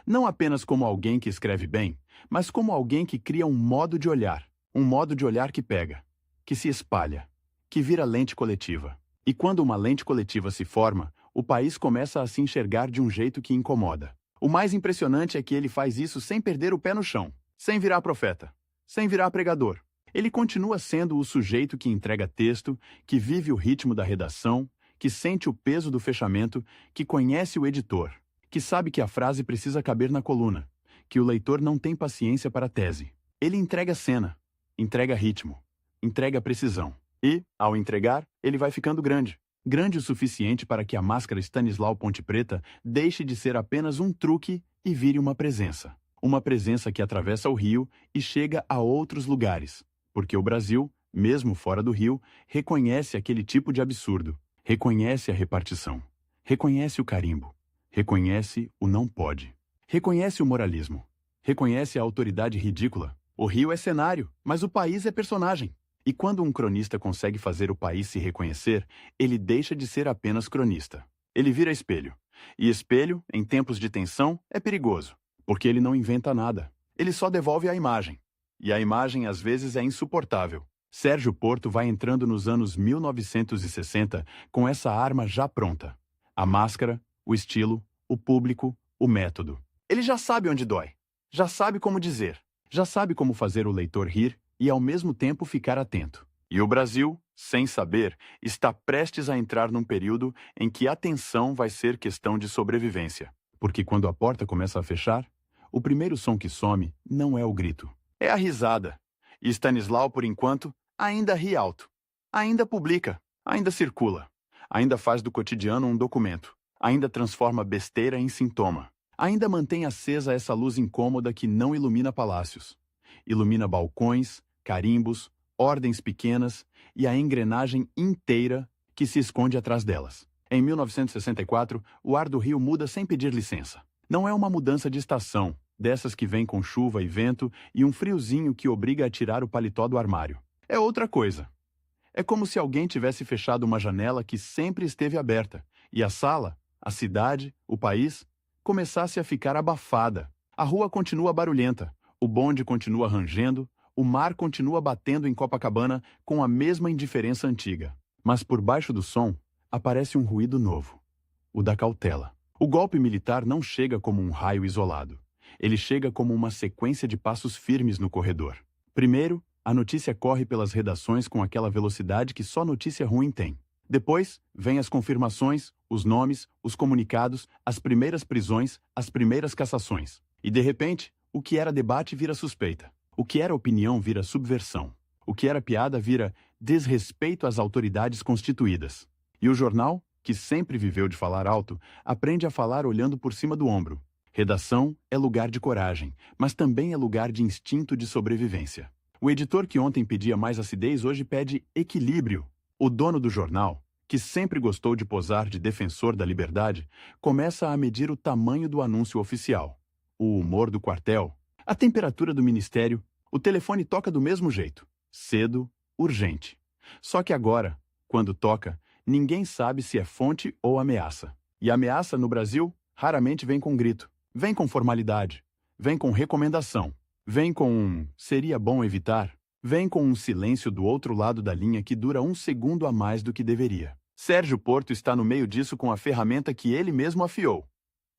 Não apenas como alguém que escreve bem, mas como alguém que cria um modo de olhar que pega, que se espalha, que vira lente coletiva. E quando uma lente coletiva se forma, o país começa a se enxergar de um jeito que incomoda. O mais impressionante é que ele faz isso sem perder o pé no chão, sem virar profeta, sem virar pregador. Ele continua sendo o sujeito que entrega texto, que vive o ritmo da redação, que sente o peso do fechamento, que conhece o editor, que sabe que a frase precisa caber na coluna, que o leitor não tem paciência para a tese. Ele entrega cena, entrega ritmo, entrega precisão. E, ao entregar, ele vai ficando grande. Grande o suficiente para que a máscara Stanislau Ponte Preta deixe de ser apenas um truque e vire uma presença. Uma presença que atravessa o Rio e chega a outros lugares. Porque o Brasil, mesmo fora do Rio, reconhece aquele tipo de absurdo, reconhece a repartição, reconhece o carimbo, reconhece o não pode, reconhece o moralismo, reconhece a autoridade ridícula. O Rio é cenário, mas o país é personagem. E quando um cronista consegue fazer o país se reconhecer, ele deixa de ser apenas cronista. Ele vira espelho. E espelho, em tempos de tensão, é perigoso, porque ele não inventa nada. Ele só devolve a imagem. E a imagem às vezes é insuportável. Sérgio Porto vai entrando nos anos 1960 com essa arma já pronta. A máscara, o estilo, o público, o método. Ele já sabe onde dói. Já sabe como dizer. Já sabe como fazer o leitor rir e ao mesmo tempo ficar atento. E o Brasil, sem saber, está prestes a entrar num período em que a tensão vai ser questão de sobrevivência. Porque quando a porta começa a fechar, o primeiro som que some não é o grito. É a risada. E Stanislau, por enquanto, ainda ri alto. Ainda publica. Ainda circula. Ainda faz do cotidiano um documento. Ainda transforma besteira em sintoma. Ainda mantém acesa essa luz incômoda que não ilumina palácios. Ilumina balcões, carimbos, ordens pequenas e a engrenagem inteira que se esconde atrás delas. Em 1964, o ar do Rio muda sem pedir licença. Não é uma mudança de estação, dessas que vem com chuva e vento e um friozinho que obriga a tirar o paletó do armário. É outra coisa. É como se alguém tivesse fechado uma janela que sempre esteve aberta, e a sala, a cidade, o país, começasse a ficar abafada. A rua continua barulhenta, o bonde continua rangendo, o mar continua batendo em Copacabana com a mesma indiferença antiga. Mas por baixo do som, aparece um ruído novo, o da cautela. O golpe militar não chega como um raio isolado. Ele chega como uma sequência de passos firmes no corredor. Primeiro, a notícia corre pelas redações com aquela velocidade que só notícia ruim tem. Depois, vêm as confirmações, os nomes, os comunicados, as primeiras prisões, as primeiras cassações. E, de repente, o que era debate vira suspeita. O que era opinião vira subversão. O que era piada vira desrespeito às autoridades constituídas. E o jornal, que sempre viveu de falar alto, aprende a falar olhando por cima do ombro. Redação é lugar de coragem, mas também é lugar de instinto de sobrevivência. O editor que ontem pedia mais acidez hoje pede equilíbrio. O dono do jornal, que sempre gostou de posar de defensor da liberdade, começa a medir o tamanho do anúncio oficial, o humor do quartel, a temperatura do ministério. O telefone toca do mesmo jeito, cedo, urgente. Só que agora, quando toca, ninguém sabe se é fonte ou ameaça. E ameaça no Brasil raramente vem com grito, vem com formalidade, vem com recomendação, vem com um seria bom evitar, vem com um silêncio do outro lado da linha que dura um segundo a mais do que deveria. Sérgio Porto está no meio disso com a ferramenta que ele mesmo afiou: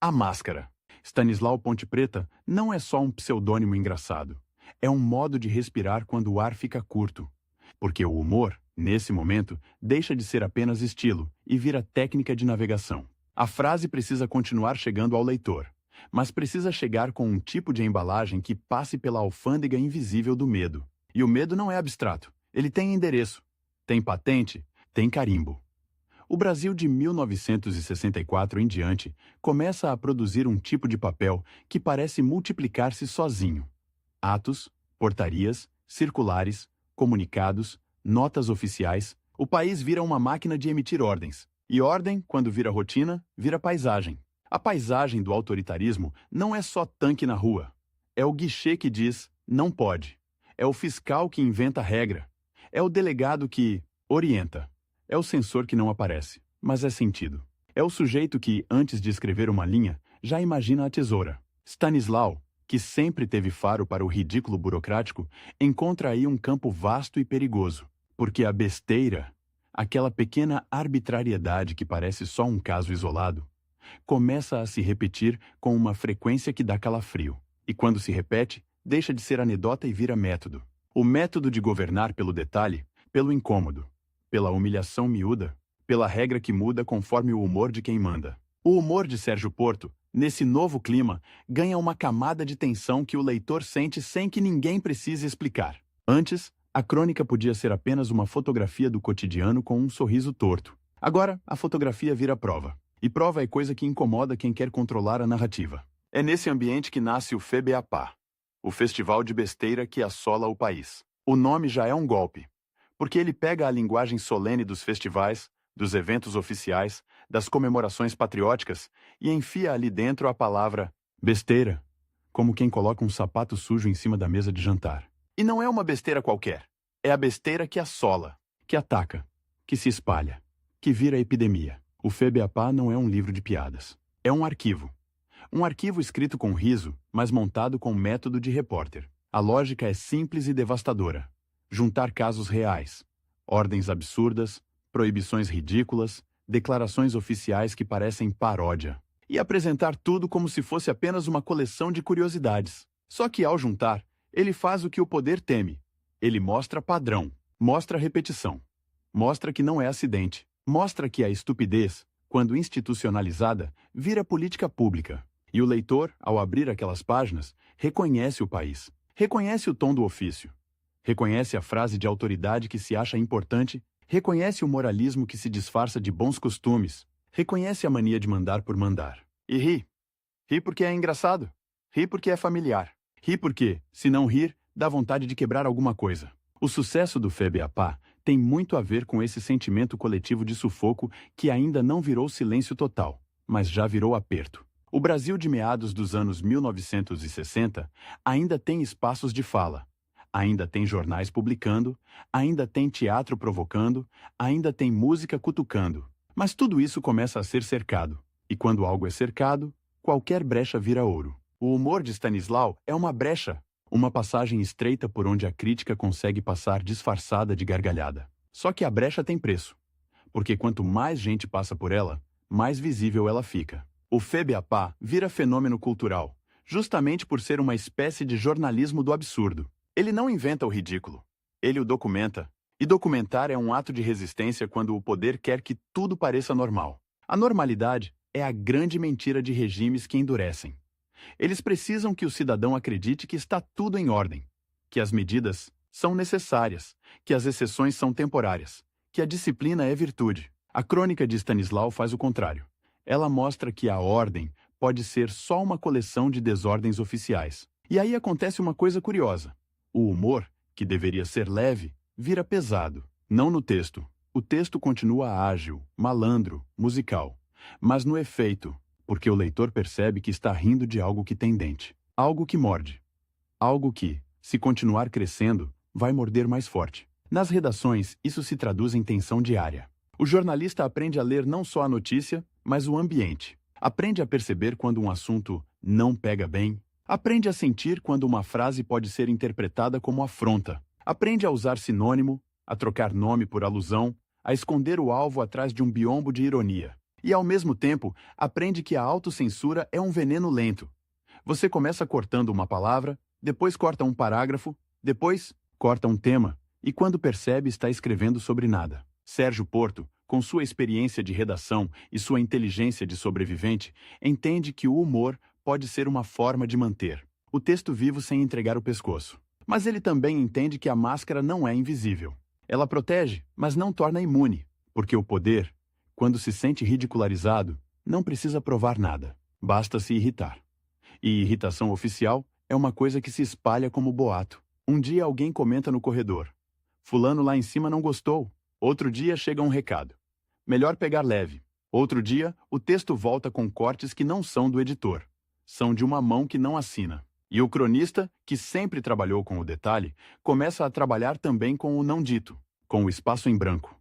a máscara. Stanislau Ponte Preta não é só um pseudônimo engraçado. É um modo de respirar quando o ar fica curto. Porque o humor, nesse momento, deixa de ser apenas estilo e vira técnica de navegação. A frase precisa continuar chegando ao leitor, mas precisa chegar com um tipo de embalagem que passe pela alfândega invisível do medo. E o medo não é abstrato. Ele tem endereço, tem patente, tem carimbo. O Brasil de 1964 em diante começa a produzir um tipo de papel que parece multiplicar-se sozinho. Atos, portarias, circulares, comunicados, notas oficiais. O país vira uma máquina de emitir ordens. E ordem, quando vira rotina, vira paisagem. A paisagem do autoritarismo não é só tanque na rua. É o guichê que diz, não pode. É o fiscal que inventa regra. É o delegado que orienta. É o censor que não aparece, mas é sentido. É o sujeito que, antes de escrever uma linha, já imagina a tesoura. Stanislau, que sempre teve faro para o ridículo burocrático, encontra aí um campo vasto e perigoso. Porque a besteira, aquela pequena arbitrariedade que parece só um caso isolado, começa a se repetir com uma frequência que dá calafrio. E quando se repete, deixa de ser anedota e vira método. O método de governar pelo detalhe, pelo incômodo, pela humilhação miúda, pela regra que muda conforme o humor de quem manda. O humor de Sérgio Porto, nesse novo clima, ganha uma camada de tensão que o leitor sente sem que ninguém precise explicar. Antes, a crônica podia ser apenas uma fotografia do cotidiano com um sorriso torto. Agora, a fotografia vira prova. E prova é coisa que incomoda quem quer controlar a narrativa. É nesse ambiente que nasce o FEBEAPA, o festival de besteira que assola o país. O nome já é um golpe, porque ele pega a linguagem solene dos festivais, dos eventos oficiais, das comemorações patrióticas e enfia ali dentro a palavra besteira, como quem coloca um sapato sujo em cima da mesa de jantar. E não é uma besteira qualquer. É a besteira que assola, que ataca, que se espalha, que vira epidemia. O FEBEAPA não é um livro de piadas. É um arquivo. Um arquivo escrito com riso, mas montado com método de repórter. A lógica é simples e devastadora. Juntar casos reais, ordens absurdas, proibições ridículas, declarações oficiais que parecem paródia. E apresentar tudo como se fosse apenas uma coleção de curiosidades. Só que ao juntar, ele faz o que o poder teme. Ele mostra padrão, mostra repetição, mostra que não é acidente, mostra que a estupidez, quando institucionalizada, vira política pública. E o leitor, ao abrir aquelas páginas, reconhece o país, reconhece o tom do ofício, reconhece a frase de autoridade que se acha importante, reconhece o moralismo que se disfarça de bons costumes, reconhece a mania de mandar por mandar. E ri. Ri porque é engraçado. Ri porque é familiar. Ri porque, se não rir, dá vontade de quebrar alguma coisa. O sucesso do FEBEAPA tem muito a ver com esse sentimento coletivo de sufoco que ainda não virou silêncio total, mas já virou aperto. O Brasil de meados dos anos 1960 ainda tem espaços de fala, ainda tem jornais publicando, ainda tem teatro provocando, ainda tem música cutucando. Mas tudo isso começa a ser cercado. E quando algo é cercado, qualquer brecha vira ouro. O humor de Stanislau é uma brecha, uma passagem estreita por onde a crítica consegue passar disfarçada de gargalhada. Só que a brecha tem preço, porque quanto mais gente passa por ela, mais visível ela fica. O FEBEAPA vira fenômeno cultural, justamente por ser uma espécie de jornalismo do absurdo. Ele não inventa o ridículo, ele o documenta. E documentar é um ato de resistência quando o poder quer que tudo pareça normal. A normalidade é a grande mentira de regimes que endurecem. Eles precisam que o cidadão acredite que está tudo em ordem, que as medidas são necessárias, que as exceções são temporárias, que a disciplina é virtude. A crônica de Stanislau faz o contrário. Ela mostra que a ordem pode ser só uma coleção de desordens oficiais. E aí acontece uma coisa curiosa. O humor, que deveria ser leve, vira pesado. Não no texto. O texto continua ágil, malandro, musical. Mas no efeito, porque o leitor percebe que está rindo de algo que tem dente. Algo que morde. Algo que, se continuar crescendo, vai morder mais forte. Nas redações, isso se traduz em tensão diária. O jornalista aprende a ler não só a notícia, mas o ambiente. Aprende a perceber quando um assunto não pega bem. Aprende a sentir quando uma frase pode ser interpretada como afronta. Aprende a usar sinônimo, a trocar nome por alusão, a esconder o alvo atrás de um biombo de ironia. E, ao mesmo tempo, aprende que a autocensura é um veneno lento. Você começa cortando uma palavra, depois corta um parágrafo, depois corta um tema, e quando percebe está escrevendo sobre nada. Sérgio Porto, com sua experiência de redação e sua inteligência de sobrevivente, entende que o humor pode ser uma forma de manter o texto vivo sem entregar o pescoço. Mas ele também entende que a máscara não é invisível. Ela protege, mas não torna imune, porque o poder, quando se sente ridicularizado, não precisa provar nada, basta se irritar. E irritação oficial é uma coisa que se espalha como boato. Um dia alguém comenta no corredor: fulano lá em cima não gostou. Outro dia chega um recado: melhor pegar leve. Outro dia, o texto volta com cortes que não são do editor. São de uma mão que não assina. E o cronista, que sempre trabalhou com o detalhe, começa a trabalhar também com o não dito, com o espaço em branco,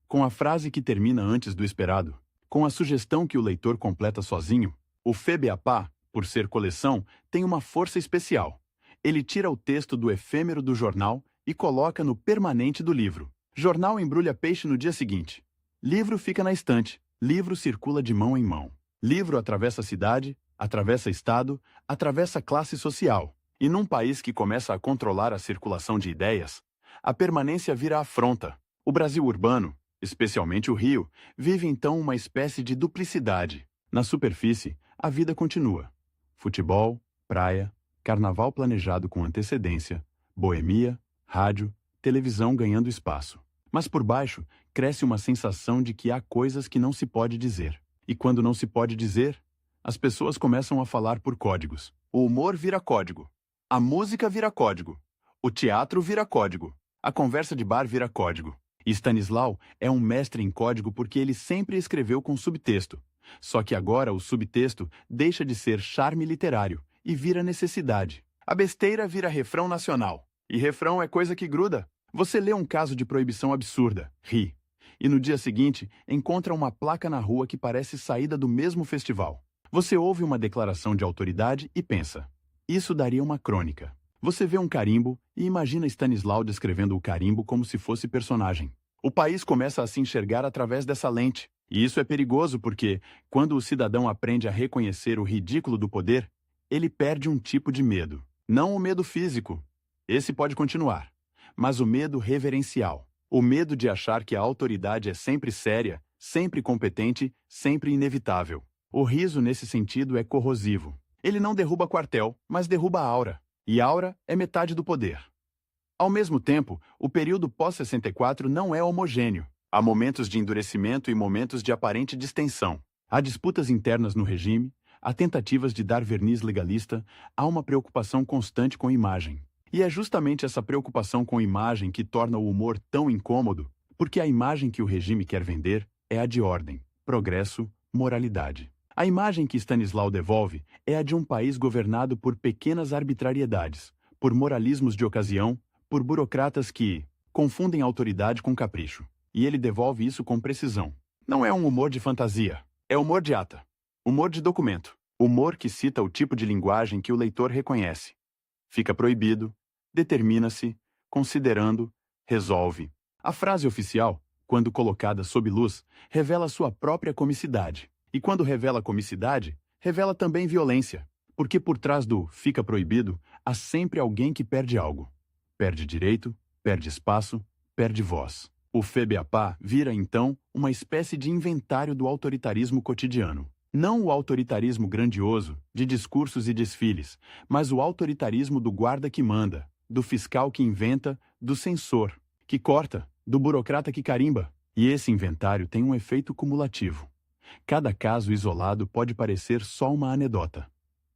com a frase que termina antes do esperado, com a sugestão que o leitor completa sozinho. O FEBEAPA, por ser coleção, tem uma força especial. Ele tira o texto do efêmero do jornal e coloca no permanente do livro. Jornal embrulha peixe no dia seguinte. Livro fica na estante. Livro circula de mão em mão. Livro atravessa a cidade, atravessa estado, atravessa classe social. E num país que começa a controlar a circulação de ideias, a permanência vira afronta. O Brasil urbano, especialmente o Rio, vive então uma espécie de duplicidade. Na superfície, a vida continua. Futebol, praia, carnaval planejado com antecedência, boemia, rádio, televisão ganhando espaço. Mas por baixo, cresce uma sensação de que há coisas que não se pode dizer. E quando não se pode dizer, as pessoas começam a falar por códigos. O humor vira código. A música vira código. O teatro vira código. A conversa de bar vira código. E Stanislau é um mestre em código porque ele sempre escreveu com subtexto. Só que agora o subtexto deixa de ser charme literário e vira necessidade. A besteira vira refrão nacional. E refrão é coisa que gruda. Você lê um caso de proibição absurda, ri. E no dia seguinte, encontra uma placa na rua que parece saída do mesmo festival. Você ouve uma declaração de autoridade e pensa: isso daria uma crônica. Você vê um carimbo e imagina Stanislau descrevendo o carimbo como se fosse personagem. O país começa a se enxergar através dessa lente. E isso é perigoso porque, quando o cidadão aprende a reconhecer o ridículo do poder, ele perde um tipo de medo. Não o medo físico. Esse pode continuar. Mas o medo reverencial. O medo de achar que a autoridade é sempre séria, sempre competente, sempre inevitável. O riso, nesse sentido, é corrosivo. Ele não derruba quartel, mas derruba a aura. E aura é metade do poder. Ao mesmo tempo, o período pós-64 não é homogêneo. Há momentos de endurecimento e momentos de aparente distensão. Há disputas internas no regime, há tentativas de dar verniz legalista, há uma preocupação constante com imagem. E é justamente essa preocupação com imagem que torna o humor tão incômodo, porque a imagem que o regime quer vender é a de ordem, progresso, moralidade. A imagem que Stanislau devolve é a de um país governado por pequenas arbitrariedades, por moralismos de ocasião, por burocratas que confundem autoridade com capricho. E ele devolve isso com precisão. Não é um humor de fantasia, é humor de ata, humor de documento, humor que cita o tipo de linguagem que o leitor reconhece. Fica proibido, determina-se, considerando, resolve. A frase oficial, quando colocada sob luz, revela sua própria comicidade. E quando revela comicidade, revela também violência. Porque por trás do fica proibido, há sempre alguém que perde algo. Perde direito, perde espaço, perde voz. O FEBEAPA vira, então, uma espécie de inventário do autoritarismo cotidiano. Não o autoritarismo grandioso, de discursos e desfiles, mas o autoritarismo do guarda que manda, do fiscal que inventa, do censor, que corta, do burocrata que carimba. E esse inventário tem um efeito cumulativo. Cada caso isolado pode parecer só uma anedota.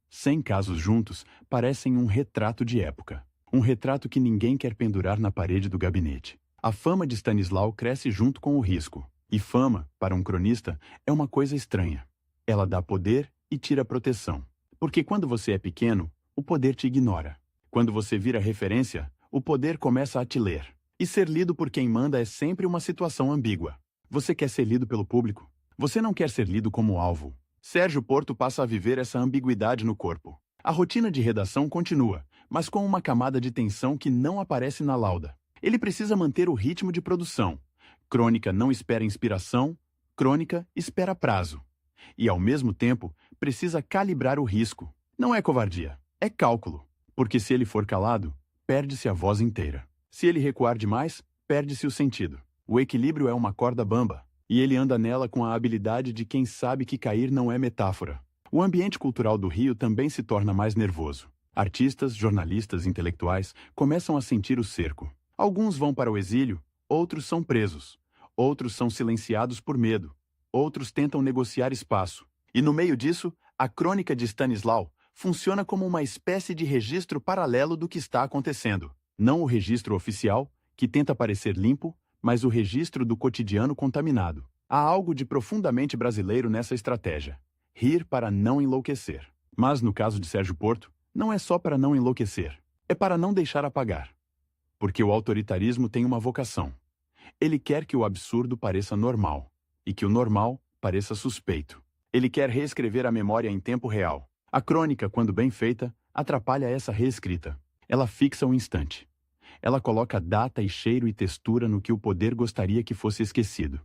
100 casos juntos parecem um retrato de época. Um retrato que ninguém quer pendurar na parede do gabinete. A fama de Stanislau cresce junto com o risco. E fama, para um cronista, é uma coisa estranha. Ela dá poder e tira proteção. Porque quando você é pequeno, o poder te ignora. Quando você vira referência, o poder começa a te ler. E ser lido por quem manda é sempre uma situação ambígua. Você quer ser lido pelo público? Você não quer ser lido como alvo. Sérgio Porto passa a viver essa ambiguidade no corpo. A rotina de redação continua, mas com uma camada de tensão que não aparece na lauda. Ele precisa manter o ritmo de produção. Crônica não espera inspiração, crônica espera prazo. E, ao mesmo tempo, precisa calibrar o risco. Não é covardia, é cálculo. Porque se ele for calado, perde-se a voz inteira. Se ele recuar demais, perde-se o sentido. O equilíbrio é uma corda bamba, e ele anda nela com a habilidade de quem sabe que cair não é metáfora. O ambiente cultural do Rio também se torna mais nervoso. Artistas, jornalistas, intelectuais começam a sentir o cerco. Alguns vão para o exílio, outros são presos. Outros são silenciados por medo. Outros tentam negociar espaço. E no meio disso, a crônica de Stanislau funciona como uma espécie de registro paralelo do que está acontecendo. Não o registro oficial, que tenta parecer limpo, mas o registro do cotidiano contaminado. Há algo de profundamente brasileiro nessa estratégia. Rir para não enlouquecer. Mas no caso de Sérgio Porto, não é só para não enlouquecer. É para não deixar apagar. Porque o autoritarismo tem uma vocação. Ele quer que o absurdo pareça normal. E que o normal pareça suspeito. Ele quer reescrever a memória em tempo real. A crônica, quando bem feita, atrapalha essa reescrita. Ela fixa o instante. Ela coloca data e cheiro e textura no que o poder gostaria que fosse esquecido.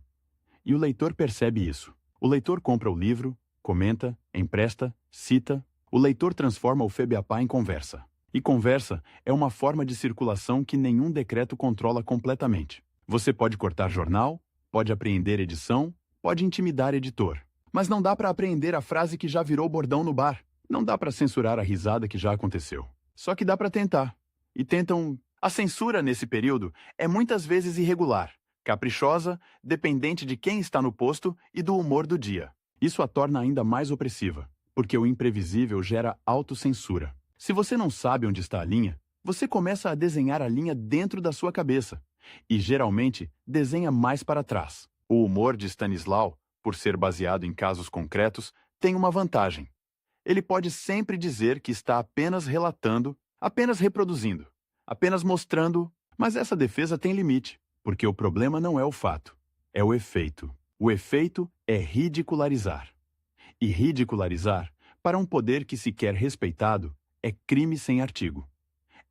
E o leitor percebe isso. O leitor compra o livro, comenta, empresta, cita. O leitor transforma o Febeapá em conversa. E conversa é uma forma de circulação que nenhum decreto controla completamente. Você pode cortar jornal, pode apreender edição, pode intimidar editor. Mas não dá para apreender a frase que já virou bordão no bar. Não dá para censurar a risada que já aconteceu. Só que dá para tentar. E tentam... A censura nesse período é muitas vezes irregular, caprichosa, dependente de quem está no posto e do humor do dia. Isso a torna ainda mais opressiva, porque o imprevisível gera autocensura. Se você não sabe onde está a linha, você começa a desenhar a linha dentro da sua cabeça. E, geralmente, desenha mais para trás. O humor de Stanislau, por ser baseado em casos concretos, tem uma vantagem. Ele pode sempre dizer que está apenas relatando, apenas reproduzindo, apenas mostrando, mas essa defesa tem limite, porque o problema não é o fato, é o efeito. O efeito é ridicularizar. E ridicularizar, para um poder que se quer respeitado, é crime sem artigo.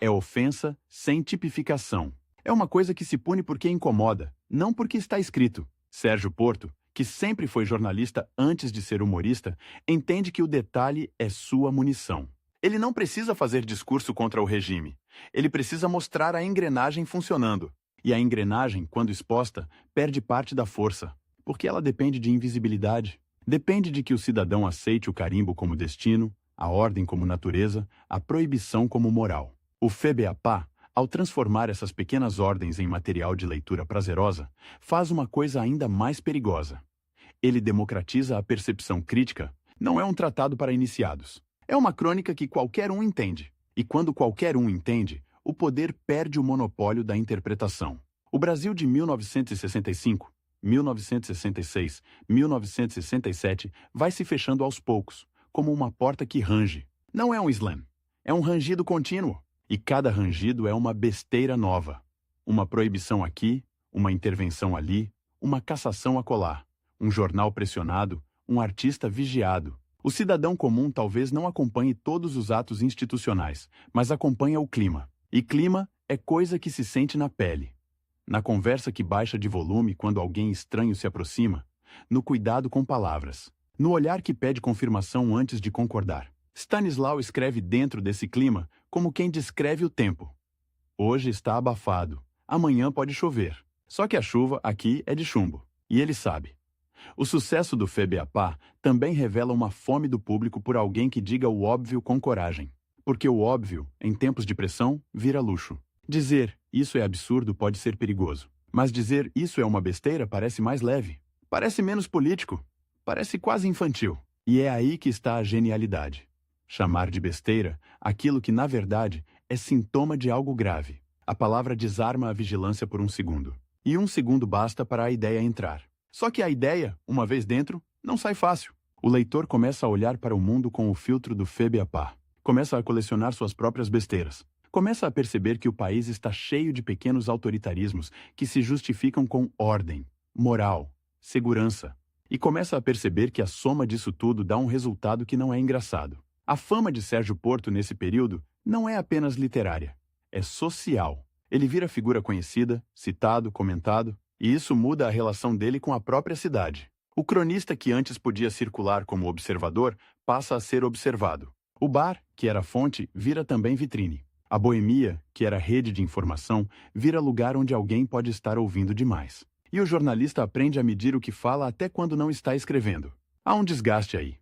É ofensa sem tipificação. É uma coisa que se pune porque incomoda, não porque está escrito. Sérgio Porto, que sempre foi jornalista antes de ser humorista, entende que o detalhe é sua munição. Ele não precisa fazer discurso contra o regime. Ele precisa mostrar a engrenagem funcionando. E a engrenagem, quando exposta, perde parte da força, porque ela depende de invisibilidade. Depende de que o cidadão aceite o carimbo como destino, a ordem como natureza, a proibição como moral. O Febeapá, ao transformar essas pequenas ordens em material de leitura prazerosa, faz uma coisa ainda mais perigosa. Ele democratiza a percepção crítica. Não é um tratado para iniciados. É uma crônica que qualquer um entende. E quando qualquer um entende, o poder perde o monopólio da interpretação. O Brasil de 1965, 1966, 1967 vai se fechando aos poucos, como uma porta que range. Não é um slam. É um rangido contínuo. E cada rangido é uma besteira nova. Uma proibição aqui, uma intervenção ali, uma cassação acolá, um jornal pressionado, um artista vigiado. O cidadão comum talvez não acompanhe todos os atos institucionais, mas acompanha o clima. E clima é coisa que se sente na pele. Na conversa que baixa de volume quando alguém estranho se aproxima, no cuidado com palavras, no olhar que pede confirmação antes de concordar. Stanislau escreve dentro desse clima como quem descreve o tempo. Hoje está abafado, amanhã pode chover. Só que a chuva aqui é de chumbo, e ele sabe. O sucesso do Febeapá também revela uma fome do público por alguém que diga o óbvio com coragem. Porque o óbvio, em tempos de pressão, vira luxo. Dizer isso é absurdo pode ser perigoso, mas dizer isso é uma besteira parece mais leve. Parece menos político, parece quase infantil. E é aí que está a genialidade. Chamar de besteira aquilo que, na verdade, é sintoma de algo grave. A palavra desarma a vigilância por um segundo. E um segundo basta para a ideia entrar. Só que a ideia, uma vez dentro, não sai fácil. O leitor começa a olhar para o mundo com o filtro do Febeapá. Começa a colecionar suas próprias besteiras. Começa a perceber que o país está cheio de pequenos autoritarismos que se justificam com ordem, moral, segurança. E começa a perceber que a soma disso tudo dá um resultado que não é engraçado. A fama de Sérgio Porto nesse período não é apenas literária, é social. Ele vira figura conhecida, citado, comentado, E isso muda a relação dele com a própria cidade. O cronista que antes podia circular como observador passa a ser observado. O bar, que era fonte, vira também vitrine. A boemia, que era rede de informação, vira lugar onde alguém pode estar ouvindo demais. E o jornalista aprende a medir o que fala até quando não está escrevendo. Há um desgaste aí.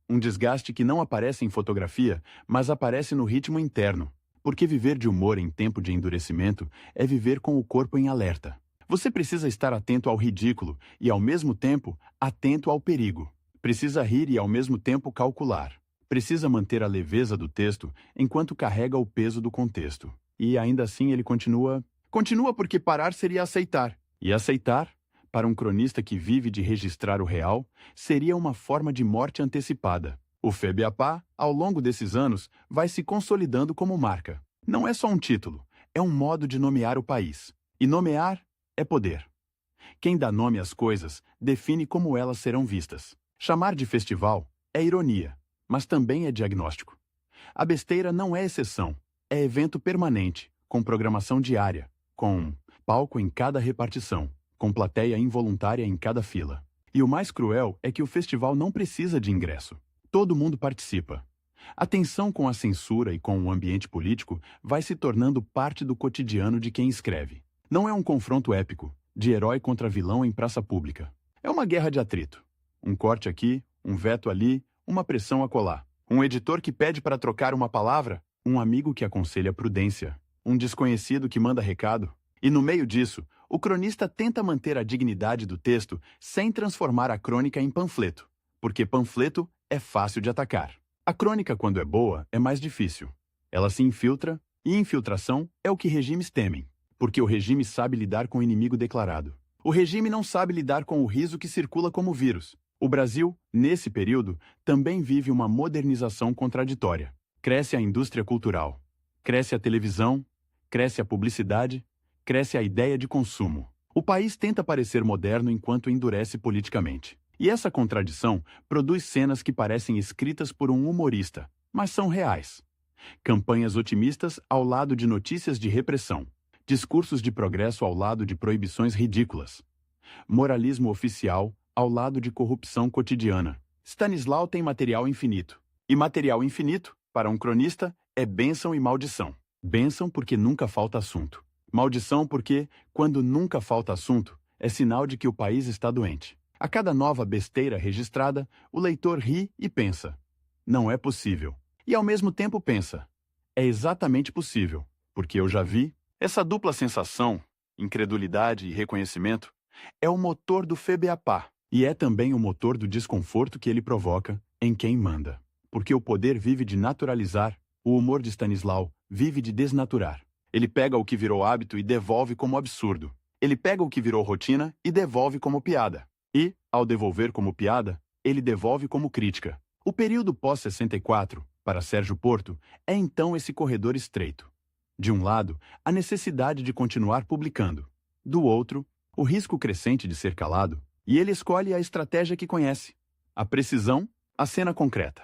Um desgaste que não aparece em fotografia, mas aparece no ritmo interno. Porque viver de humor em tempo de endurecimento é viver com o corpo em alerta. Você precisa estar atento ao ridículo e, ao mesmo tempo, atento ao perigo. Precisa rir e, ao mesmo tempo, calcular. Precisa manter a leveza do texto enquanto carrega o peso do contexto. E, ainda assim, ele continua... Continua porque parar seria aceitar. E aceitar, para um cronista que vive de registrar o real, seria uma forma de morte antecipada. O FEBEAPA, ao longo desses anos, vai se consolidando como marca. Não é só um título, é um modo de nomear o país. E nomear é poder. Quem dá nome às coisas define como elas serão vistas. Chamar de festival é ironia, mas também é diagnóstico. A besteira não é exceção, é evento permanente, com programação diária, com palco em cada repartição, com plateia involuntária em cada fila. E o mais cruel é que o festival não precisa de ingresso. Todo mundo participa. A tensão com a censura e com o ambiente político vai se tornando parte do cotidiano de quem escreve. Não é um confronto épico, de herói contra vilão em praça pública. É uma guerra de atrito. Um corte aqui, um veto ali, uma pressão acolá. Um editor que pede para trocar uma palavra, um amigo que aconselha prudência, um desconhecido que manda recado. E no meio disso, o cronista tenta manter a dignidade do texto sem transformar a crônica em panfleto, porque panfleto é fácil de atacar. A crônica, quando é boa, é mais difícil. Ela se infiltra, e infiltração é o que regimes temem, porque o regime sabe lidar com o inimigo declarado. O regime não sabe lidar com o riso que circula como vírus. O Brasil, nesse período, também vive uma modernização contraditória. Cresce a indústria cultural, cresce a televisão, cresce a publicidade, cresce a ideia de consumo. O país tenta parecer moderno enquanto endurece politicamente. E essa contradição produz cenas que parecem escritas por um humorista, mas são reais. Campanhas otimistas ao lado de notícias de repressão. Discursos de progresso ao lado de proibições ridículas. Moralismo oficial ao lado de corrupção cotidiana. Stanislau tem material infinito. E material infinito, para um cronista, é bênção e maldição. Bênção porque nunca falta assunto. Maldição porque, quando nunca falta assunto, é sinal de que o país está doente. A cada nova besteira registrada, o leitor ri e pensa: não é possível. E ao mesmo tempo pensa: é exatamente possível, porque eu já vi. Essa dupla sensação, incredulidade e reconhecimento, é o motor do FEBEAPA e é também o motor do desconforto que ele provoca em quem manda. Porque o poder vive de naturalizar, o humor de Stanislau vive de desnaturar. Ele pega o que virou hábito e devolve como absurdo. Ele pega o que virou rotina e devolve como piada. E, ao devolver como piada, ele devolve como crítica. O período pós-64, para Sérgio Porto, é então esse corredor estreito. De um lado, a necessidade de continuar publicando. Do outro, o risco crescente de ser calado. E ele escolhe a estratégia que conhece. A precisão, a cena concreta.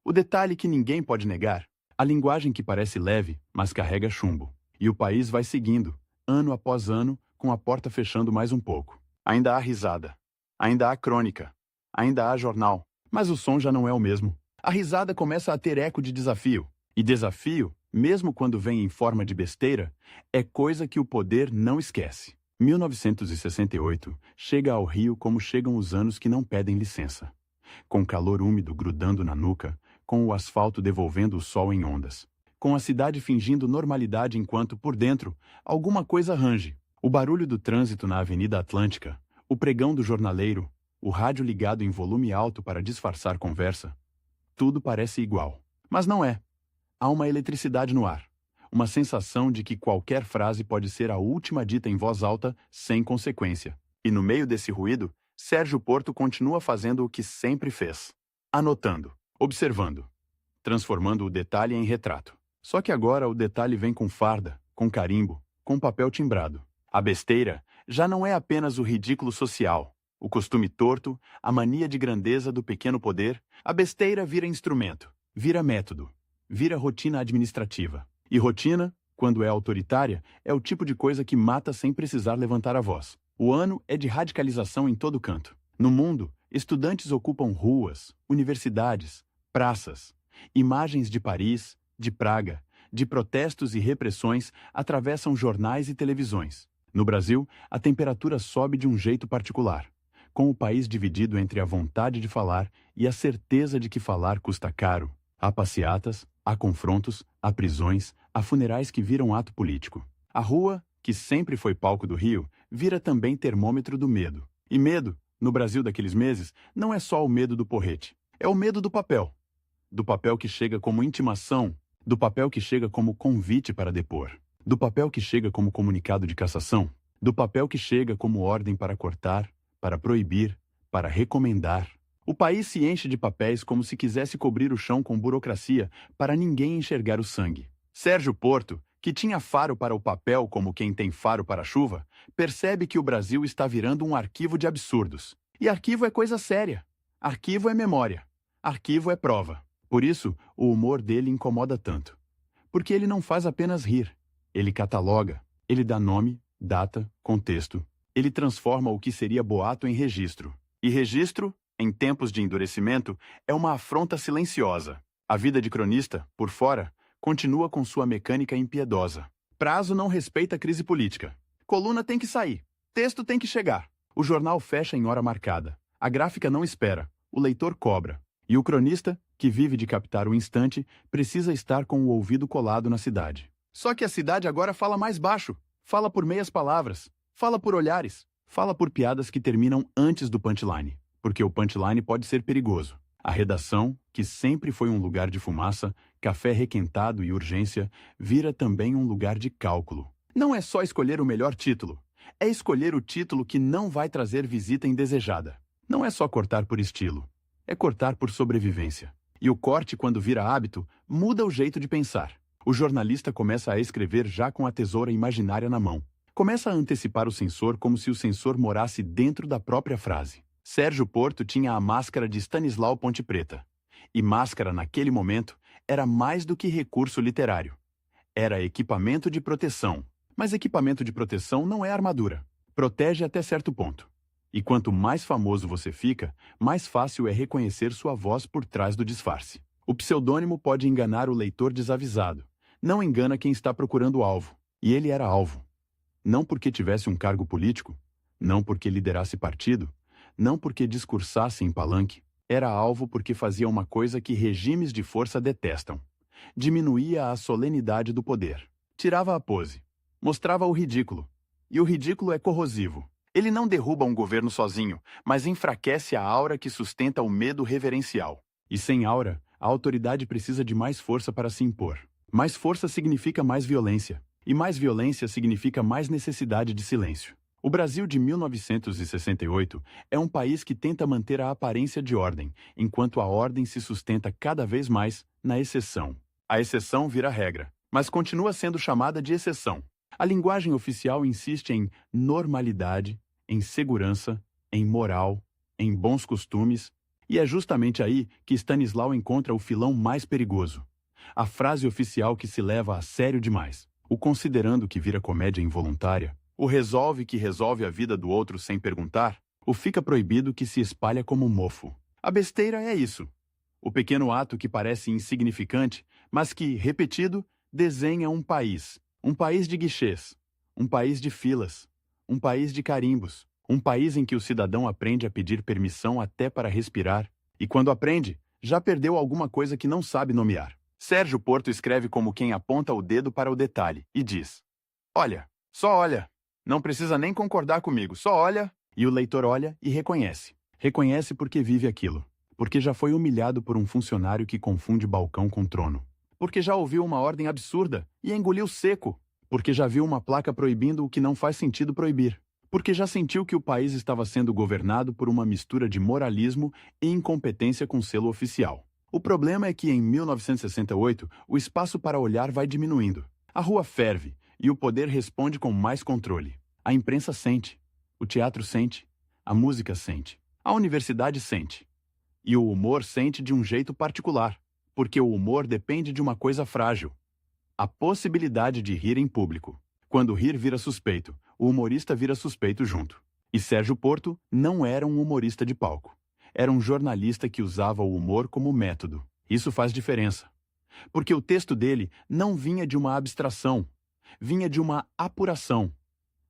O detalhe que ninguém pode negar. A linguagem que parece leve, mas carrega chumbo. E o país vai seguindo, ano após ano, com a porta fechando mais um pouco. Ainda há risada. Ainda há crônica. Ainda há jornal. Mas o som já não é o mesmo. A risada começa a ter eco de desafio. E desafio, mesmo quando vem em forma de besteira, é coisa que o poder não esquece. 1968 chega ao Rio como chegam os anos que não pedem licença. Com calor úmido grudando na nuca, com o asfalto devolvendo o sol em ondas. Com a cidade fingindo normalidade enquanto, por dentro, alguma coisa range. O barulho do trânsito na Avenida Atlântica, o pregão do jornaleiro, o rádio ligado em volume alto para disfarçar conversa. Tudo parece igual. Mas não é. Há uma eletricidade no ar. Uma sensação de que qualquer frase pode ser a última dita em voz alta, sem consequência. E no meio desse ruído, Sérgio Porto continua fazendo o que sempre fez. Anotando, observando, transformando o detalhe em retrato. Só que agora o detalhe vem com farda, com carimbo, com papel timbrado. A besteira já não é apenas o ridículo social, o costume torto, a mania de grandeza do pequeno poder. A besteira vira instrumento, vira método, vira rotina administrativa. E rotina, quando é autoritária, é o tipo de coisa que mata sem precisar levantar a voz. O ano é de radicalização em todo canto. No mundo, estudantes ocupam ruas, universidades, praças. Imagens de Paris, de Praga, de protestos e repressões atravessam jornais e televisões. No Brasil, a temperatura sobe de um jeito particular, com o país dividido entre a vontade de falar e a certeza de que falar custa caro. Há passeatas, há confrontos, há prisões, há funerais que viram ato político. A rua, que sempre foi palco do Rio, vira também termômetro do medo. E medo, no Brasil daqueles meses, não é só o medo do porrete. É o medo do papel. Do papel que chega como intimação, do papel que chega como convite para depor, do papel que chega como comunicado de cassação, do papel que chega como ordem para cortar, para proibir, para recomendar. O país se enche de papéis como se quisesse cobrir o chão com burocracia para ninguém enxergar o sangue. Sérgio Porto, que tinha faro para o papel como quem tem faro para a chuva, percebe que o Brasil está virando um arquivo de absurdos. E arquivo é coisa séria. Arquivo é memória. Arquivo é prova. Por isso, o humor dele incomoda tanto. Porque ele não faz apenas rir. Ele cataloga. Ele dá nome, data, contexto. Ele transforma o que seria boato em registro. E registro, em tempos de endurecimento, é uma afronta silenciosa. A vida de cronista, por fora, continua com sua mecânica impiedosa. Prazo não respeita a crise política. Coluna tem que sair. Texto tem que chegar. O jornal fecha em hora marcada. A gráfica não espera. O leitor cobra. E o cronista, que vive de captar o instante, precisa estar com o ouvido colado na cidade. Só que a cidade agora fala mais baixo. Fala por meias palavras. Fala por olhares. Fala por piadas que terminam antes do punchline. Porque o punchline pode ser perigoso. A redação, que sempre foi um lugar de fumaça, café requentado e urgência, vira também um lugar de cálculo. Não é só escolher o melhor título. É escolher o título que não vai trazer visita indesejada. Não é só cortar por estilo. É cortar por sobrevivência. E o corte, quando vira hábito, muda o jeito de pensar. O jornalista começa a escrever já com a tesoura imaginária na mão. Começa a antecipar o censor como se o censor morasse dentro da própria frase. Sérgio Porto tinha a máscara de Stanislau Ponte Preta. E máscara, naquele momento, era mais do que recurso literário. Era equipamento de proteção. Mas equipamento de proteção não é armadura. Protege até certo ponto. E quanto mais famoso você fica, mais fácil é reconhecer sua voz por trás do disfarce. O pseudônimo pode enganar o leitor desavisado. Não engana quem está procurando o alvo. E ele era alvo. Não porque tivesse um cargo político, não porque liderasse partido, não porque discursasse em palanque. Era alvo porque fazia uma coisa que regimes de força detestam. Diminuía a solenidade do poder. Tirava a pose. Mostrava o ridículo. E o ridículo é corrosivo. Ele não derruba um governo sozinho, mas enfraquece a aura que sustenta o medo reverencial. E sem aura, a autoridade precisa de mais força para se impor. Mais força significa mais violência. E mais violência significa mais necessidade de silêncio. O Brasil de 1968 é um país que tenta manter a aparência de ordem, enquanto a ordem se sustenta cada vez mais na exceção. A exceção vira regra, mas continua sendo chamada de exceção. A linguagem oficial insiste em normalidade, em segurança, em moral, em bons costumes, e é justamente aí que Stanislau encontra o filão mais perigoso. A frase oficial que se leva a sério demais. O considerando que vira comédia involuntária. O resolve que resolve a vida do outro sem perguntar. O fica proibido que se espalha como mofo. A besteira é isso. O pequeno ato que parece insignificante, mas que, repetido, desenha um país. Um país de guichês. Um país de filas. Um país de carimbos. Um país em que o cidadão aprende a pedir permissão até para respirar. E quando aprende, já perdeu alguma coisa que não sabe nomear. Sérgio Porto escreve como quem aponta o dedo para o detalhe e diz: olha, só olha. Não precisa nem concordar comigo, só olha. E o leitor olha e reconhece. Reconhece porque vive aquilo. Porque já foi humilhado por um funcionário que confunde balcão com trono. Porque já ouviu uma ordem absurda e engoliu seco. Porque já viu uma placa proibindo o que não faz sentido proibir. Porque já sentiu que o país estava sendo governado por uma mistura de moralismo e incompetência com selo oficial. O problema é que em 1968 o espaço para olhar vai diminuindo. A rua ferve e o poder responde com mais controle. A imprensa sente, o teatro sente, a música sente, a universidade sente. E o humor sente de um jeito particular, porque o humor depende de uma coisa frágil: a possibilidade de rir em público. Quando rir vira suspeito, o humorista vira suspeito junto. E Sérgio Porto não era um humorista de palco. Era um jornalista que usava o humor como método. Isso faz diferença. Porque o texto dele não vinha de uma abstração, vinha de uma apuração,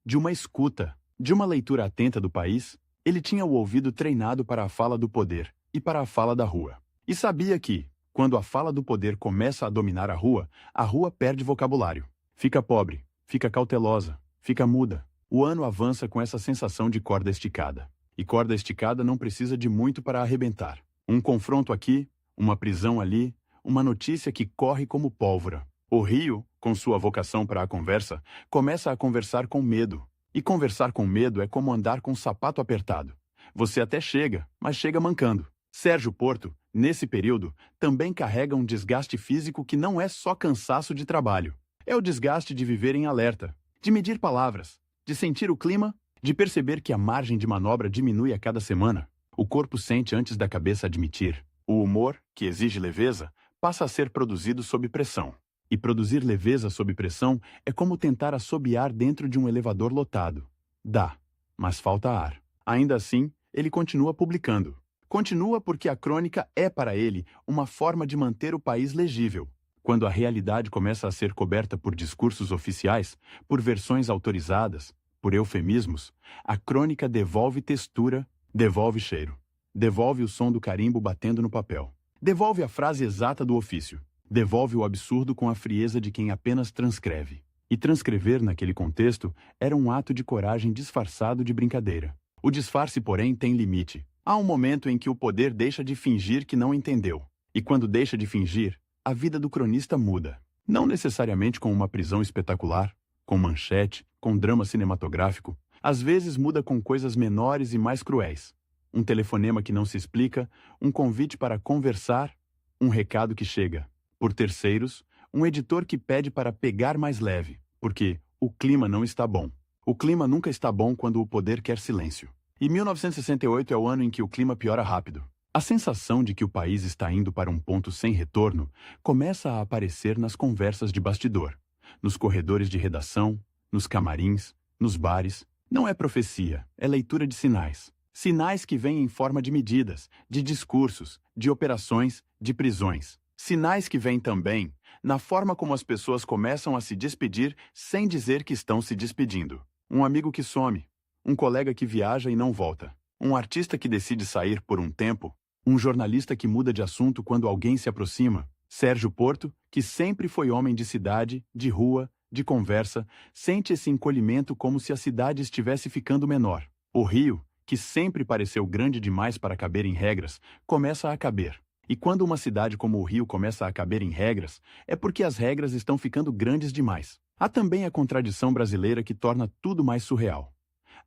de uma escuta, de uma leitura atenta do país. Ele tinha o ouvido treinado para a fala do poder e para a fala da rua. E sabia que, quando a fala do poder começa a dominar a rua perde vocabulário. Fica pobre, fica cautelosa, fica muda. O ano avança com essa sensação de corda esticada. E corda esticada não precisa de muito para arrebentar. Um confronto aqui, uma prisão ali, uma notícia que corre como pólvora. O Rio, com sua vocação para a conversa, começa a conversar com medo. E conversar com medo é como andar com o sapato apertado. Você até chega, mas chega mancando. Sérgio Porto, nesse período, também carrega um desgaste físico que não é só cansaço de trabalho. É o desgaste de viver em alerta, de medir palavras, de sentir o clima, de perceber que a margem de manobra diminui a cada semana. O corpo sente antes da cabeça admitir. O humor, que exige leveza, passa a ser produzido sob pressão. E produzir leveza sob pressão é como tentar assobiar dentro de um elevador lotado. Dá, mas falta ar. Ainda assim, ele continua publicando. Continua porque a crônica é para ele uma forma de manter o país legível. Quando a realidade começa a ser coberta por discursos oficiais, por versões autorizadas, por eufemismos, a crônica devolve textura, devolve cheiro, devolve o som do carimbo batendo no papel, devolve a frase exata do ofício, devolve o absurdo com a frieza de quem apenas transcreve. E transcrever naquele contexto era um ato de coragem disfarçado de brincadeira. O disfarce, porém, tem limite. Há um momento em que o poder deixa de fingir que não entendeu. E quando deixa de fingir, a vida do cronista muda. Não necessariamente com uma prisão espetacular, com manchete, com drama cinematográfico. Às vezes muda com coisas menores e mais cruéis. Um telefonema que não se explica, um convite para conversar, um recado que chega. Por terceiros, um editor que pede para pegar mais leve, porque o clima não está bom. O clima nunca está bom quando o poder quer silêncio. E 1968 é o ano em que o clima piora rápido. A sensação de que o país está indo para um ponto sem retorno começa a aparecer nas conversas de bastidor, nos corredores de redação, nos camarins, nos bares. Não é profecia, é leitura de sinais. Sinais que vêm em forma de medidas, de discursos, de operações, de prisões. Sinais que vêm também na forma como as pessoas começam a se despedir sem dizer que estão se despedindo. Um amigo que some, um colega que viaja e não volta, um artista que decide sair por um tempo, um jornalista que muda de assunto quando alguém se aproxima. Sérgio Porto, que sempre foi homem de cidade, de rua, de conversa, sente esse encolhimento como se a cidade estivesse ficando menor. O Rio, que sempre pareceu grande demais para caber em regras, começa a caber. E quando uma cidade como o Rio começa a caber em regras, é porque as regras estão ficando grandes demais. Há também a contradição brasileira que torna tudo mais surreal.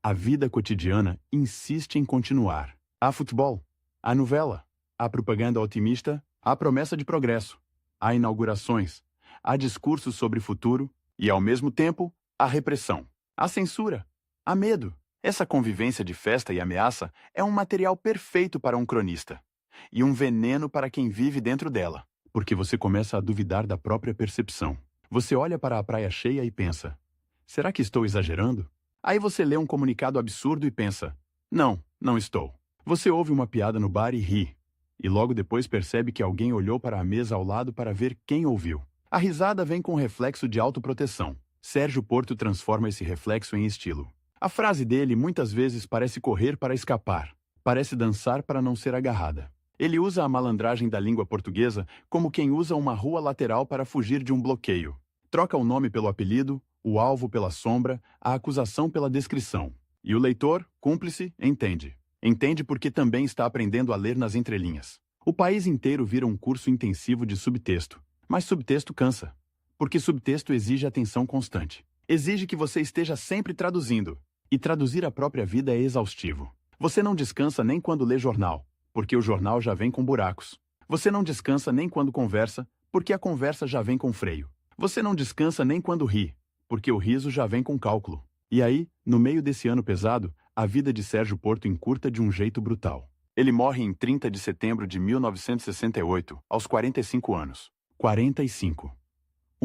A vida cotidiana insiste em continuar. Há futebol, há novela, há propaganda otimista, há promessa de progresso, há inaugurações, há discursos sobre futuro e, ao mesmo tempo, há repressão, há censura, há medo. Essa convivência de festa e ameaça é um material perfeito para um cronista e um veneno para quem vive dentro dela, porque você começa a duvidar da própria percepção. Você olha para a praia cheia e pensa, será que estou exagerando? Aí você lê um comunicado absurdo e pensa, não, não estou. Você ouve uma piada no bar e ri, e logo depois percebe que alguém olhou para a mesa ao lado para ver quem ouviu. A risada vem com reflexo de autoproteção. Sérgio Porto transforma esse reflexo em estilo. A frase dele muitas vezes parece correr para escapar, parece dançar para não ser agarrada. Ele usa a malandragem da língua portuguesa como quem usa uma rua lateral para fugir de um bloqueio. Troca o nome pelo apelido, o alvo pela sombra, a acusação pela descrição. E o leitor, cúmplice, entende. Entende porque também está aprendendo a ler nas entrelinhas. O país inteiro vira um curso intensivo de subtexto. Mas subtexto cansa. Porque subtexto exige atenção constante. Exige que você esteja sempre traduzindo. E traduzir a própria vida é exaustivo. Você não descansa nem quando lê jornal, porque o jornal já vem com buracos. Você não descansa nem quando conversa, porque a conversa já vem com freio. Você não descansa nem quando ri, porque o riso já vem com cálculo. E aí, no meio desse ano pesado, a vida de Sérgio Porto encurta de um jeito brutal. Ele morre em 30 de setembro de 1968, aos 45 anos. 45.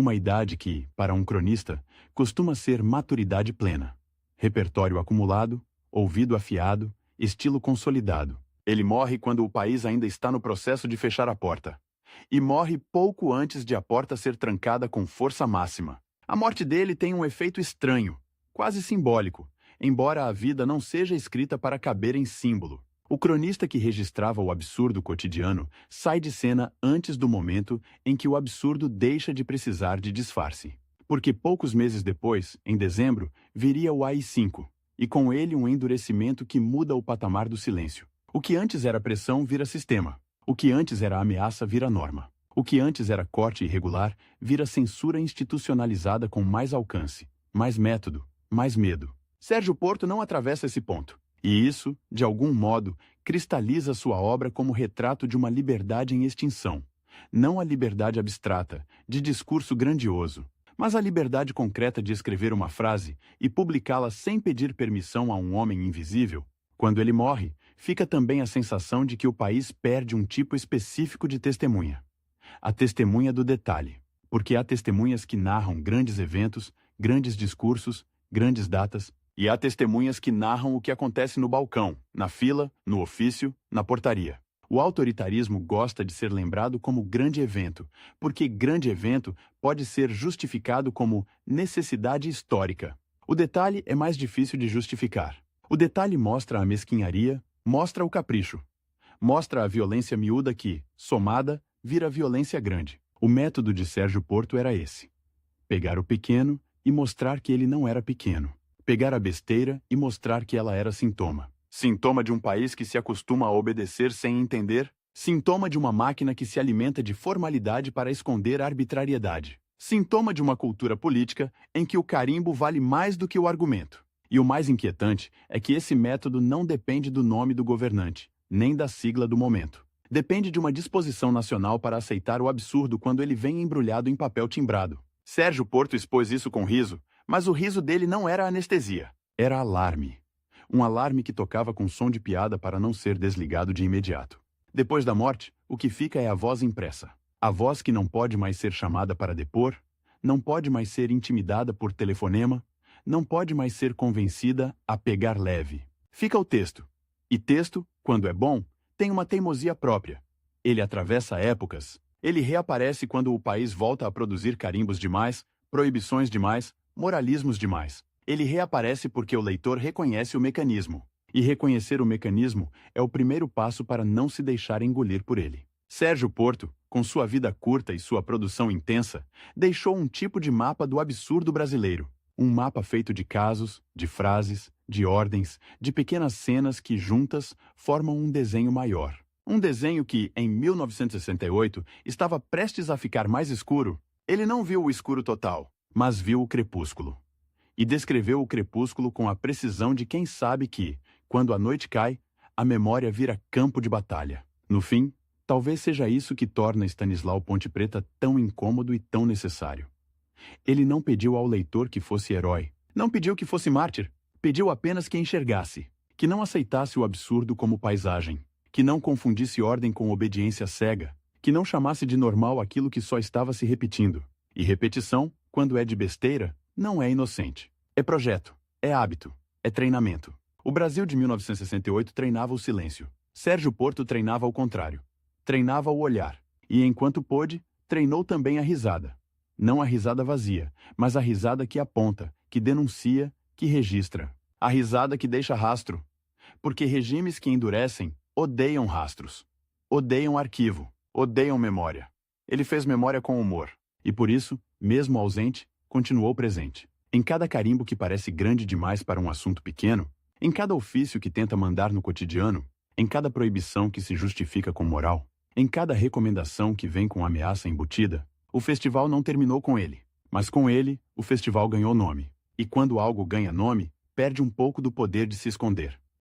Uma idade que, para um cronista, costuma ser maturidade plena. Repertório acumulado, ouvido afiado, estilo consolidado. Ele morre quando o país ainda está no processo de fechar a porta. E morre pouco antes de a porta ser trancada com força máxima. A morte dele tem um efeito estranho, quase simbólico, embora a vida não seja escrita para caber em símbolo. O cronista que registrava o absurdo cotidiano sai de cena antes do momento em que o absurdo deixa de precisar de disfarce. Porque poucos meses depois, em dezembro, viria o AI-5, e com ele um endurecimento que muda o patamar do silêncio. O que antes era pressão vira sistema. O que antes era ameaça vira norma. O que antes era corte irregular vira censura institucionalizada com mais alcance, mais método, mais medo. Sérgio Porto não atravessa esse ponto. E isso, de algum modo, cristaliza sua obra como retrato de uma liberdade em extinção. Não a liberdade abstrata, de discurso grandioso, mas a liberdade concreta de escrever uma frase e publicá-la sem pedir permissão a um homem invisível. Quando ele morre, fica também a sensação de que o país perde um tipo específico de testemunha. A testemunha do detalhe. Porque há testemunhas que narram grandes eventos, grandes discursos, grandes datas, e há testemunhas que narram o que acontece no balcão, na fila, no ofício, na portaria. O autoritarismo gosta de ser lembrado como grande evento, porque grande evento pode ser justificado como necessidade histórica. O detalhe é mais difícil de justificar. O detalhe mostra a mesquinharia, mostra o capricho. Mostra a violência miúda que, somada, vira violência grande. O método de Sérgio Porto era esse: pegar o pequeno e mostrar que ele não era pequeno. Pegar a besteira e mostrar que ela era sintoma. Sintoma de um país que se acostuma a obedecer sem entender. Sintoma de uma máquina que se alimenta de formalidade para esconder arbitrariedade. Sintoma de uma cultura política em que o carimbo vale mais do que o argumento. E o mais inquietante é que esse método não depende do nome do governante, nem da sigla do momento. Depende de uma disposição nacional para aceitar o absurdo quando ele vem embrulhado em papel timbrado. Sérgio Porto expôs isso com riso, mas o riso dele não era anestesia, era alarme. Um alarme que tocava com som de piada para não ser desligado de imediato. Depois da morte, o que fica é a voz impressa. A voz que não pode mais ser chamada para depor, não pode mais ser intimidada por telefonema, não pode mais ser convencida a pegar leve. Fica o texto. E texto, quando é bom, tem uma teimosia própria. Ele atravessa épocas. Ele reaparece quando o país volta a produzir carimbos demais, proibições demais, moralismos demais. Ele reaparece porque o leitor reconhece o mecanismo. E reconhecer o mecanismo é o primeiro passo para não se deixar engolir por ele. Sérgio Porto, com sua vida curta e sua produção intensa, deixou um tipo de mapa do absurdo brasileiro. Um mapa feito de casos, de frases, de ordens, de pequenas cenas que, juntas, formam um desenho maior. Um desenho que, em 1968, estava prestes a ficar mais escuro. Ele não viu o escuro total, mas viu o crepúsculo. E descreveu o crepúsculo com a precisão de quem sabe que, quando a noite cai, a memória vira campo de batalha. No fim, talvez seja isso que torna Stanislau Ponte Preta tão incômodo e tão necessário. Ele não pediu ao leitor que fosse herói, não pediu que fosse mártir, pediu apenas que enxergasse, que não aceitasse o absurdo como paisagem, que não confundisse ordem com obediência cega, que não chamasse de normal aquilo que só estava se repetindo. E repetição, quando é de besteira, não é inocente. É projeto, é hábito, é treinamento. O Brasil de 1968 treinava o silêncio. Sérgio Porto treinava ao contrário. Treinava o olhar. E enquanto pôde, treinou também a risada. Não a risada vazia, mas a risada que aponta, que denuncia, que registra. A risada que deixa rastro. Porque regimes que endurecem odeiam rastros. Odeiam arquivo. Odeiam memória. Ele fez memória com humor. E por isso, mesmo ausente, continuou presente. Em cada carimbo que parece grande demais para um assunto pequeno, em cada ofício que tenta mandar no cotidiano, em cada proibição que se justifica com moral, em cada recomendação que vem com ameaça embutida, o festival não terminou com ele. Mas com ele, o festival ganhou nome. E quando algo ganha nome, perde um pouco do poder de se esconder.